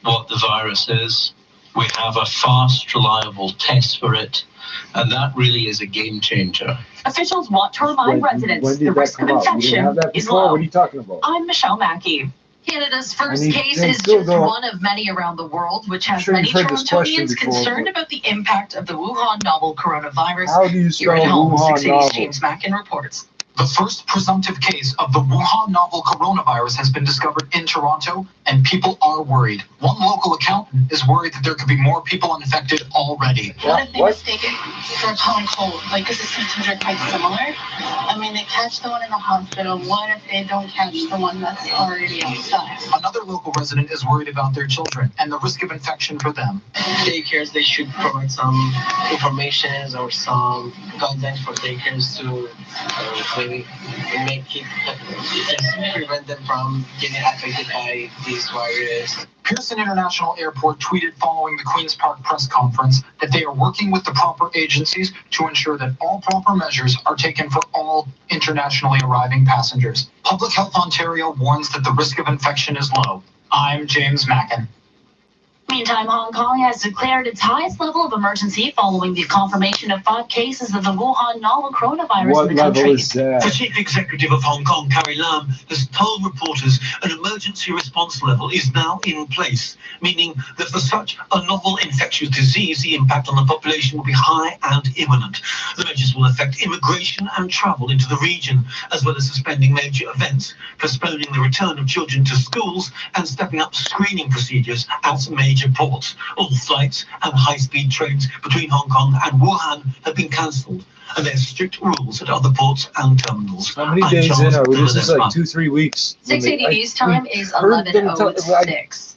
what the virus is. We have a fast, reliable test for it. And that really is a game changer. Officials want to remind residents the risk of infection is low. What are you talking about? I'm Michelle Mackey. Canada's first need- case they is still just don't- one of many around the world, which has sure many you've heard this question Torontonians before, concerned but- about the impact of the Wuhan novel coronavirus. How do you Here at spell home, Wuhan 680's novel? James Mackin reports. The first presumptive case of the Wuhan novel coronavirus has been discovered in Toronto, and people are worried. One local accountant is worried that there could be more people infected already. What if they mistake it for a common cold? Like, because the symptoms are quite similar. I mean, they catch the one in the hospital. What if they don't catch the one that's already outside? Another local resident is worried about their children and the risk of infection for them. Daycares, they should provide some information or some guidelines for daycares to maybe make it just prevent them from getting affected by this virus. Pearson International Airport tweeted following the Queen's Park press conference that they are working with the proper agencies to ensure that all proper measures are taken for all internationally arriving passengers. Public Health Ontario warns that the risk of infection is low. I'm James Mackin. Meantime, Hong Kong has declared its highest level of emergency following the confirmation of 5 cases of the Wuhan novel coronavirus What in the level country. is that? The chief executive of Hong Kong, Carrie Lam, has told reporters an emergency response level is now in place, meaning that for such a novel infectious disease, the impact on the population will be high and imminent. The measures will affect immigration and travel into the region, as well as suspending major events, postponing the return of children to schools, and stepping up screening procedures at major ports. All flights and high-speed trains between Hong Kong and Wuhan have been cancelled, and there's strict rules at other ports and terminals. How many days in are we? This is like 2-3 weeks. 680 News time is heard them tell- 11:06.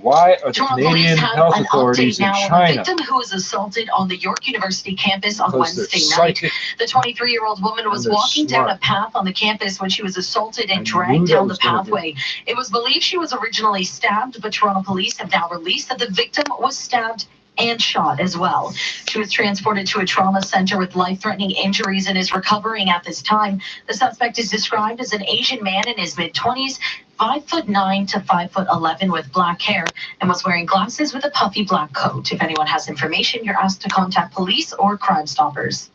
Why are the Toronto Canadian police have health an authorities update in now on a China? victim who was assaulted on the York University campus on Because they're Wednesday night. psychic The 23-year-old woman was and they're walking down smart. a path on the campus when she was assaulted and I dragged knew that down the was gonna be- pathway. It was believed she was originally stabbed, but Toronto police have now released that the victim was stabbed and shot as well. She was transported to a trauma center with life-threatening injuries and is recovering at this time. The suspect is described as an Asian man in his mid-20s, 5'9" to 5'11" with black hair, and was wearing glasses with a puffy black coat. If anyone has information, you're asked to contact police or Crime Stoppers.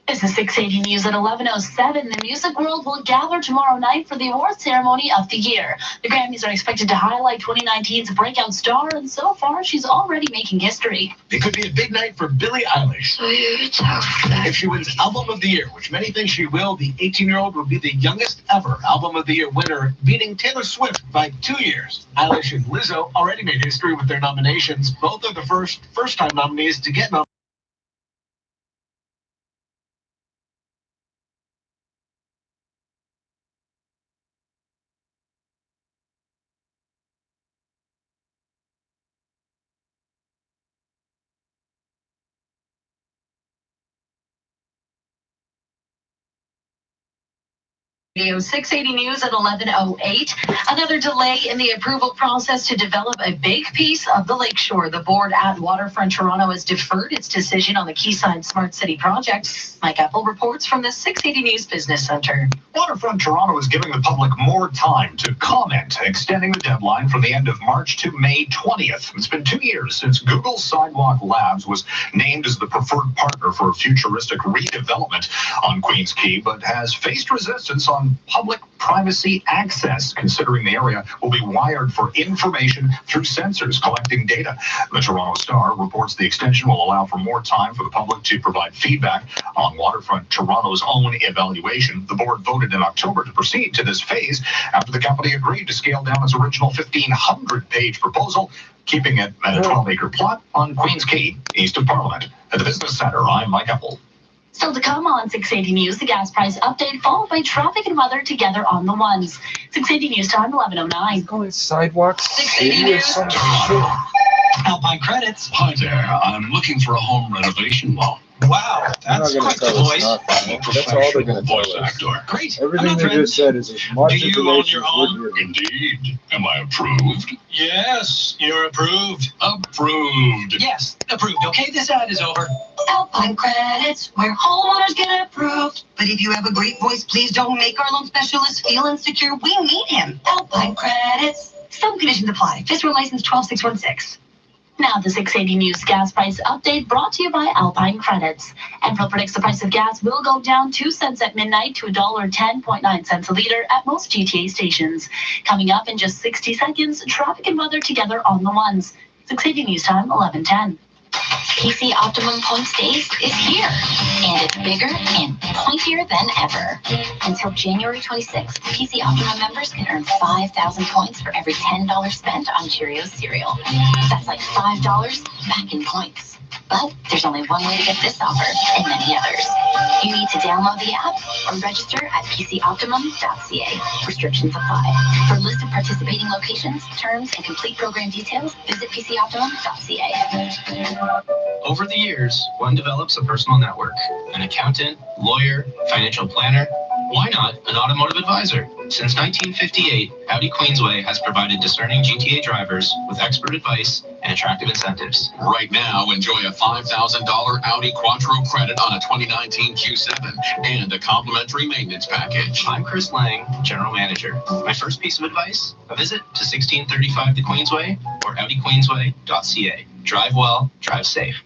This is 680 News at 11:07. The music world will gather tomorrow night for the award ceremony of the year. The Grammys are expected to highlight 2019's breakout star, and so far, she's already making history. It could be a big night for Billie Eilish. If she wins Album of the Year, which many think she will, the 18-year-old will be the youngest ever Album of the Year winner, beating Taylor Swift by 2 years. Eilish and Lizzo already made history with their nominations. Both are the first-time nominees to get nominated. Radio 680 News at 11:08. Another delay in the approval process to develop a big piece of the lakeshore. The board at Waterfront Toronto has deferred its decision on the Quayside Smart City project. Mike Apple reports from the 680 News Business Center. Waterfront Toronto is giving the public more time to comment, extending the deadline from the end of March to May 20th. It's been 2 years since Google Sidewalk Labs was named as the preferred partner for a futuristic redevelopment on Queens Quay, but has faced resistance on public privacy access, considering the area will be wired for information through sensors collecting data. The Toronto Star reports the extension will allow for more time for the public to provide feedback on Waterfront Toronto's own evaluation. The board voted in October to proceed to this phase after the company agreed to scale down its original 1,500-page proposal, keeping it at a 12-acre plot on Queens Quay, east of Parliament. At the Business Center, I'm Mike Apple. Still to come on 680 News, the gas price update, followed by traffic and weather together on the ones. 680 News time, 11:09. Going sidewalks. 680 News. Alpine Credits. Hi there. I'm looking for a home renovation loan. Wow, that's They're not quite the gonna voice. tell us nothing. That's all they're going to Voice tell us. actor. Great. Everything I'm they not just said is as much Do you own information your as own? we're giving. Indeed. Am I approved? Yes, you're approved. Approved. Yes, approved. Okay, this ad is over. Alpine Credits, where homeowners get approved. But if you have a great voice, please don't make our loan specialist feel insecure. We need him. Alpine Credits. Some conditions apply. Fiscal license 12616. Now the 680 News gas price update brought to you by Alpine Credits. Enfield predicts the price of gas will go down 2 cents at midnight to $1.10.9 a liter at most GTA stations. Coming up in just 60 seconds, traffic and weather together on the ones. 680 News Time, 11:10. PC Optimum Points Days is here, and it's bigger and pointier than ever. Until January 26th, PC Optimum members can earn 5,000 points for every $10 spent on Cheerios cereal. That's like $5 back in points. But there's only one way to get this offer, and many others. You need to download the app or register at pcoptimum.ca. Restrictions apply. For a list of participating locations, terms, and complete program details, visit pcoptimum.ca. Over the years, one develops a personal network, an accountant, lawyer, financial planner. Why not an automotive advisor? Since 1958, Audi Queensway has provided discerning GTA drivers with expert advice and attractive incentives. Right now, enjoy a $5,000 Audi Quattro credit on a 2019 Q7 and a complimentary maintenance package. I'm Chris Lang, General Manager. My first piece of advice, a visit to 1635 The Queensway or AudiQueensway.ca. Drive well, drive safe.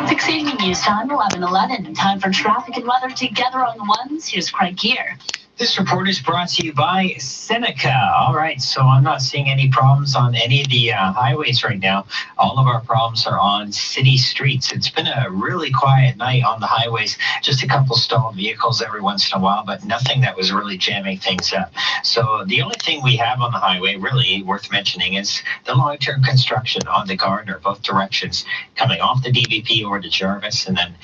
680 News Time, 11:11. Time for traffic and weather together on the ones. Here's Craig Gear. This report is brought to you by Seneca. All right, so I'm not seeing any problems on any of the highways right now. All of our problems are on city streets. It's been a really quiet night on the highways. Just a couple stalled vehicles every once in a while, but nothing that was really jamming things up. So the only thing we have on the highway really worth mentioning is the long-term construction on the Gardner, both directions, coming off the DVP over to Jarvis, and then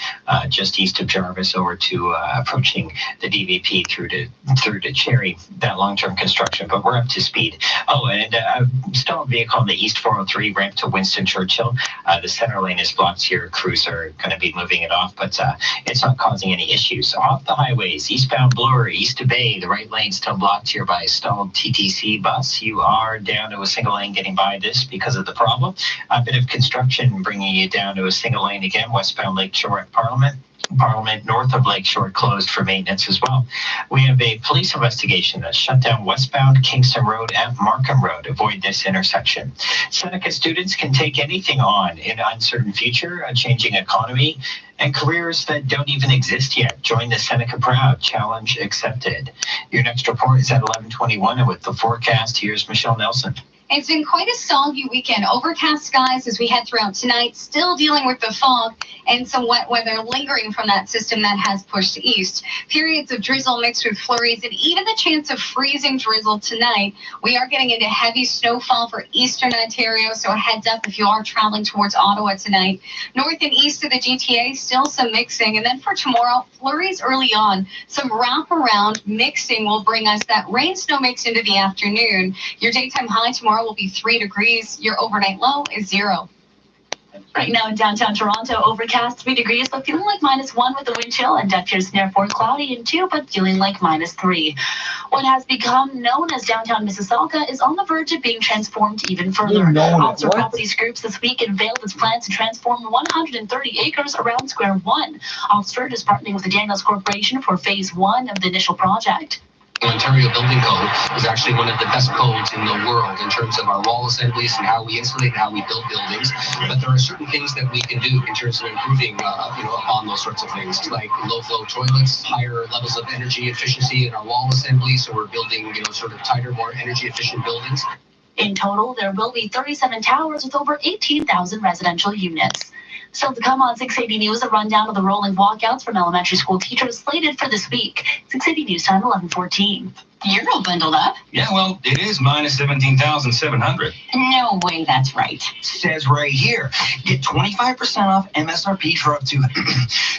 just east of Jarvis over to approaching the DVP through to Cherry, that long-term construction, but we're up to speed. Oh, and a stalled vehicle on the East 403 ramp to Winston Churchill. The center lane is blocked here. Crews are going to be moving it off, but it's not causing any issues. Off the highways, eastbound Bloor, east to Bay, the right lane still blocked here by a stalled TTC bus. You are down to a single lane getting by this because of the problem. A bit of construction bringing you down to a single lane again, westbound Lakeshore at Parliament north of Lakeshore closed for maintenance as well. We have a police investigation that shut down westbound Kingston Road at Markham Road. Avoid this intersection. Seneca students can take anything on in an uncertain future, a changing economy, and careers that don't even exist yet. Join the Seneca Proud. Challenge accepted. Your next report is at 11:21, and with the forecast, here's Michelle Nelson. It's been quite a soggy weekend. Overcast skies as we head throughout tonight, still dealing with the fog and some wet weather lingering from that system that has pushed east. Periods of drizzle mixed with flurries and even the chance of freezing drizzle tonight. We are getting into heavy snowfall for eastern Ontario, so a heads up if you are traveling towards Ottawa tonight. North and east of the GTA, still some mixing. And then for tomorrow, flurries early on. Some wraparound mixing will bring us that rain snow mix into the afternoon. Your daytime high tomorrow will be 3 degrees. Your overnight low is 0. Right now in downtown Toronto, overcast 3 degrees, but feeling like -1 with the wind chill, and Dutch Pearson Airport cloudy and 2, but feeling like -3. What has become known as downtown Mississauga is on the verge of being transformed even further. Officer Properties Groups this week unveiled its plans to transform 130 acres around Square One. Oxford is partnering with the Daniels Corporation for phase 1 of the initial project. The Ontario Building Code is actually one of the best codes in the world in terms of our wall assemblies and how we insulate and how we build buildings. But there are certain things that we can do in terms of improving, upon those sorts of things, like low-flow toilets, higher levels of energy efficiency in our wall assemblies. So we're building, sort of tighter, more energy-efficient buildings. In total, there will be 37 towers with over 18,000 residential units. Still to come on 680 News, a rundown of the rolling walkouts from elementary school teachers slated for this week. 680 News Time, 11:14. You're all bundled up. Yeah, well, it is -17,700. No way that's right. Says right here. Get 25% off MSRP for up to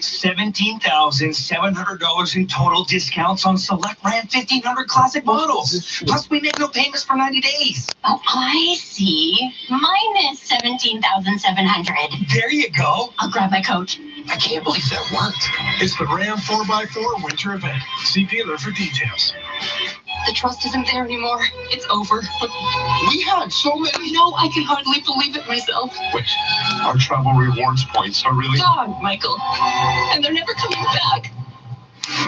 $17,700 in total discounts on select Ram 1500 classic models. Plus, we make no payments for 90 days. Oh, I see. -17,700. There you go. I'll grab my coat. I can't believe that worked. It's the Ram 4x4 winter event. See dealer for details. The trust isn't there anymore. It's over. We had so many. No, I can hardly believe it myself. Wait, our travel rewards points are really... God, Michael. And they're never coming back.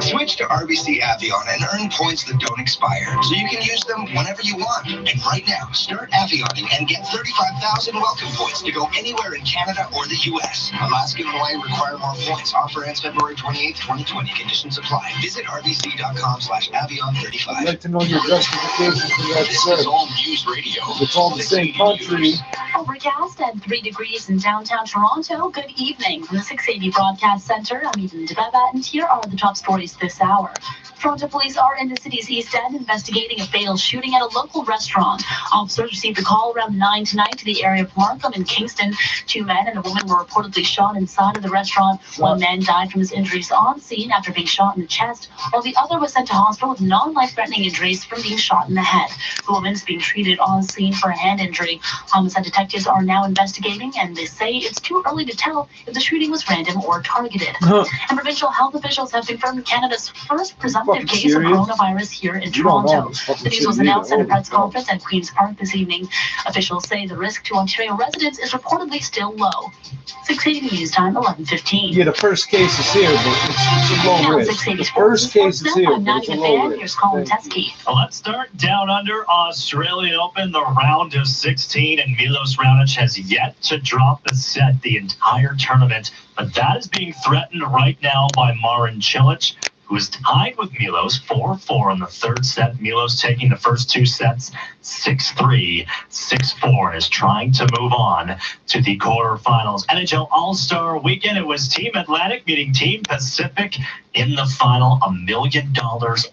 Switch to RBC Avion and earn points that don't expire, so you can use them whenever you want. And right now, start Avioning and get 35,000 welcome points to go anywhere in Canada or the U.S. Alaska and Hawaii require more points. Offer ends February 28th, 2020. Conditions apply. Visit rbc.com/avion35. I'd like to know your justification for that, This sir. is all News Radio. It's all the same country. Overcast and 3 degrees in downtown Toronto. Good evening from the 680 Broadcast Center. I'm Eden Debeva, and here are the top stories this hour. Toronto police are in the city's East End investigating a fatal shooting at a local restaurant. Officers received a call around 9 tonight to the area of Markham and Kingston. 2 men and a woman were reportedly shot inside of the restaurant. One man died from his injuries on scene after being shot in the chest, while the other was sent to hospital with non-life-threatening injuries from being shot in the head. The woman is being treated on scene for a hand injury. Homicide detectives are now investigating, and they say it's too early to tell if the shooting was random or targeted. And provincial health officials have confirmed Canada's first presumptive case of coronavirus here in Toronto. The news was announced at a press conference at Queen's Park this evening. Officials say the risk to Ontario residents is reportedly still low. 680 News Time, 11:15. Yeah, the first case is here, but it's a low Now, risk. 680 The first case is here, I'm but it's a Nadia low Van. risk. Here's Colin Teskey. Well, let's start down under Australian Open, the round of 16, and Milos Raonic has yet to drop the set the entire tournament, but that is being threatened right now by Marin Cilic, who is tied with Milos 4-4 in the third set. Milos taking the first 2 sets 6-3, 6-4, and is trying to move on to the quarterfinals. NHL All-Star Weekend, it was Team Atlantic meeting Team Pacific in the final, $1 million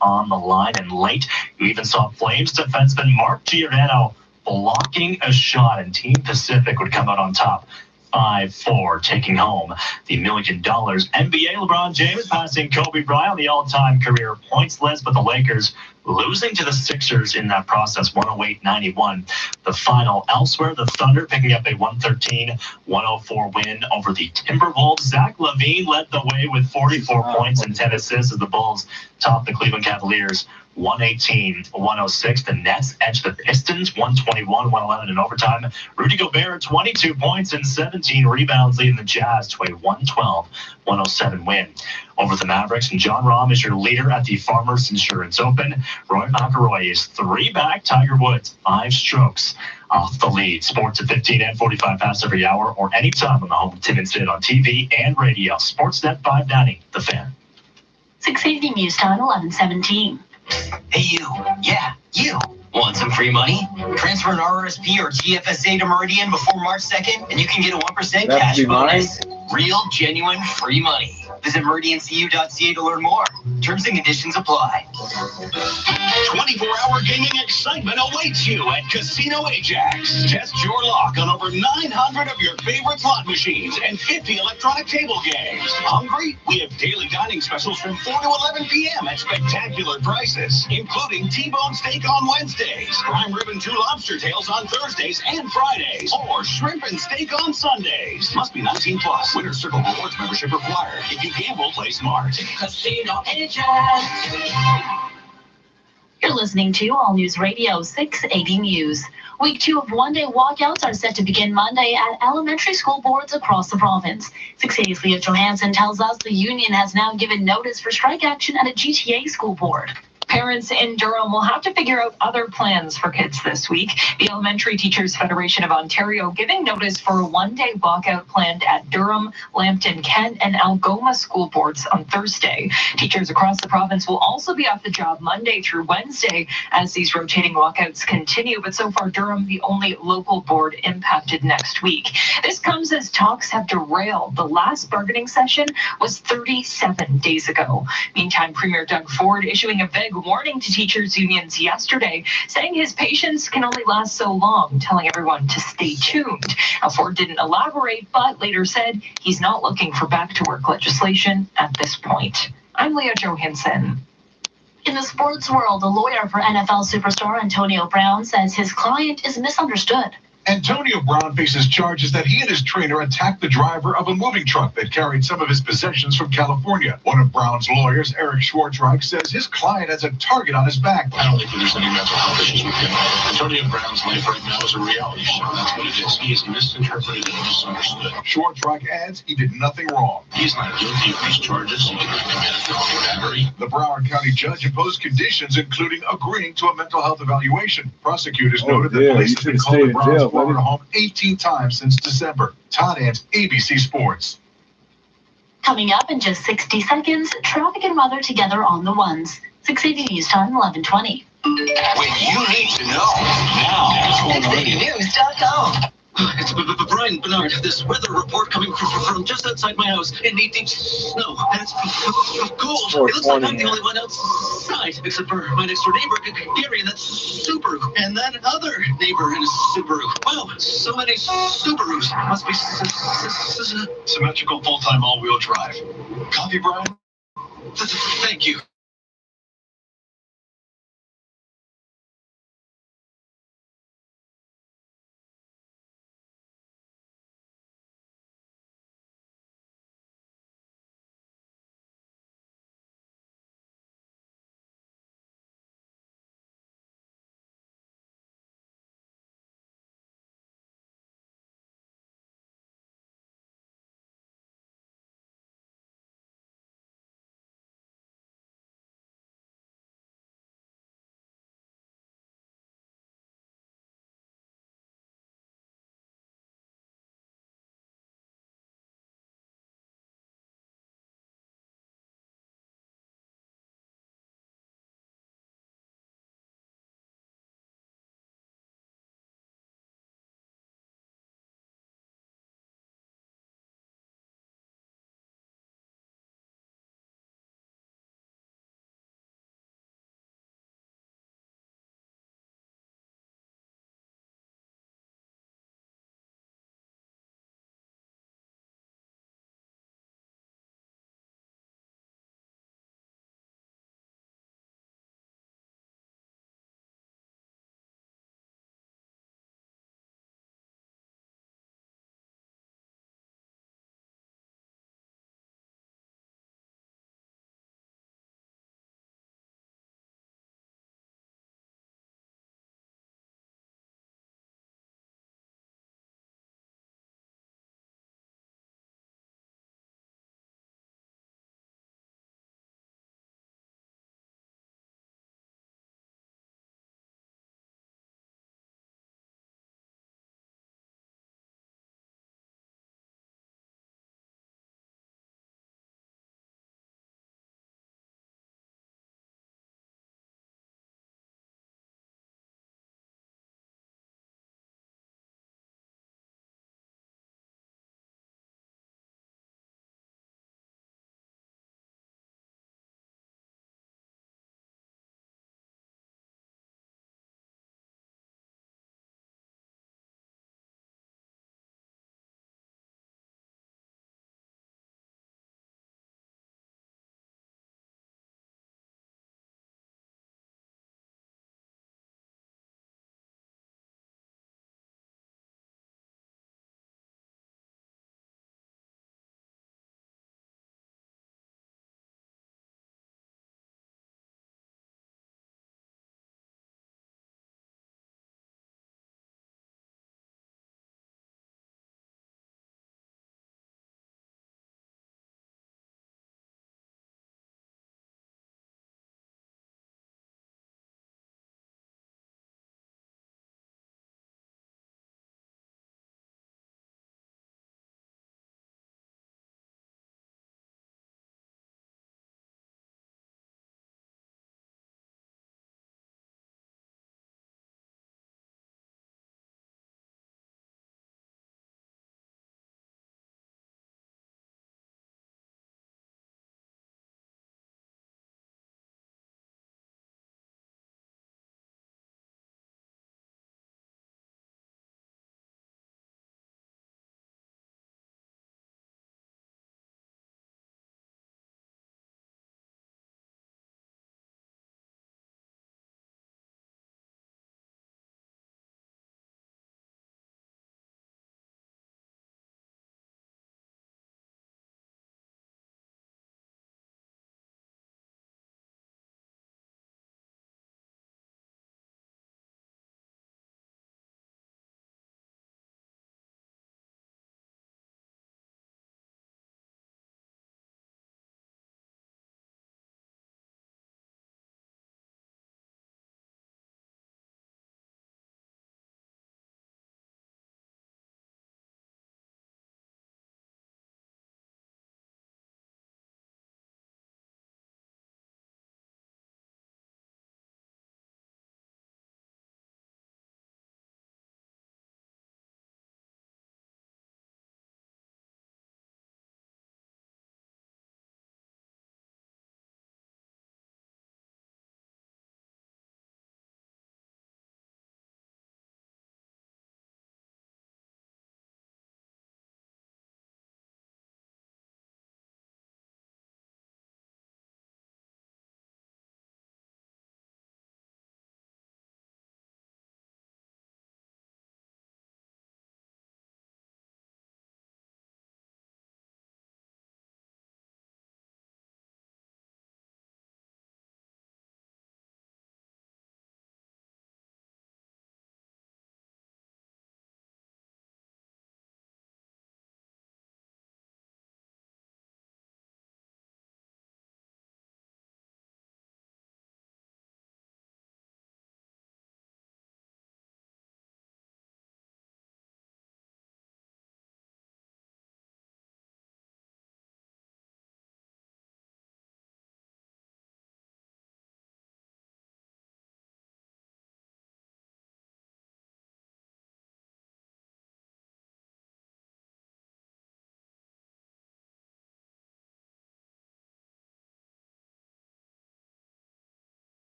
on the line. And late, you even saw Flames defenseman Mark Giordano blocking a shot, and Team Pacific would come out on top 5-4, taking home the $1 million. NBA LeBron James passing Kobe Bryant, the all-time career points list, but the Lakers losing to the Sixers in that process, 108-91. The final elsewhere, the Thunder picking up a 113-104 win over the Timberwolves. Zach LaVine led the way with 44 points and 10 assists as the Bulls topped the Cleveland Cavaliers 118-106. The Nets edged the Pistons 121-111 in overtime. Rudy Gobert 22 points and 17 rebounds, leading the Jazz to a 112-107 win over the Mavericks. And John Rahm is your leader at the Farmers Insurance Open. Roy McIlroy is 3 back. Tiger Woods 5 strokes off the lead. Sports at 15 and 45 past every hour or anytime on the home of Tim and Sid on TV and radio. Sportsnet 590, The Fan. 680 News Time, 11:17. Hey, you. Yeah, you. Want some free money? Transfer an RRSP or GFSA to Meridian before March 2nd, and you can get a 1% cash bonus. Real, genuine, free money. Visit meridiancu.ca to learn more. Terms and conditions apply. 24-hour gaming excitement awaits you at Casino Ajax. Test your luck on over 900 of your favorite slot machines and 50 electronic table games. Hungry? We have daily dining specials from 4 to 11 p.m. at spectacular prices, including T-bone steak on Wednesdays, prime rib and 2 lobster tails on Thursdays and Fridays, or shrimp and steak on Sundays. Must be 19 plus. Winner Circle Rewards membership required. If you gamble, play smart. Casino Ajax. You're listening to All News Radio 680 News. Week 2 of one-day walkouts are set to begin Monday at elementary school boards across the province. 680's Leah Johansson tells us the union has now given notice for strike action at a GTA school board. Parents in Durham will have to figure out other plans for kids this week. The Elementary Teachers Federation of Ontario giving notice for a one-day walkout planned at Durham, Lambton, Kent, and Algoma school boards on Thursday. Teachers across the province will also be off the job Monday through Wednesday as these rotating walkouts continue, but so far Durham, the only local board impacted next week. This comes as talks have derailed. The last bargaining session was 37 days ago. Meantime, Premier Doug Ford issuing a vague warning to teachers unions yesterday, saying his patience can only last so long, telling everyone to stay tuned. Now, Ford didn't elaborate, but later said he's not looking for back-to-work legislation at this point. I'm Leah Johansson. In the sports world, a lawyer for NFL superstar Antonio Brown says his client is misunderstood. Antonio Brown faces charges that he and his trainer attacked the driver of a moving truck that carried some of his possessions from California. One of Brown's lawyers, Eric Schwartzreich, says his client has a target on his back. I don't think there's any mental health issues with him. Antonio Brown's life right now is a reality show. That's what it is. He is misinterpreted and misunderstood. Schwartzreich adds he did nothing wrong. He's not guilty of these charges. He didn't commit a felony battery. The Broward County judge imposed conditions, including agreeing to a mental health evaluation. Prosecutors noted that police have been called to Brown's Florida home 18 times since December. Todd Ant, ABC Sports. Coming up in just 60 seconds, traffic and weather together on the ones. 680 News Time, 11:20. When you need to know, now. BigNews.com. It's Brian Bernard. This weather report coming from just outside my house in deep snow. And it's cold. It looks like I'm the only one outside, except for my next door neighbor, Gary, and that Subaru. And that other neighbor in a Subaru. Wow, so many Subarus. Must be symmetrical full-time all-wheel drive. Copy, Brian? Thank you.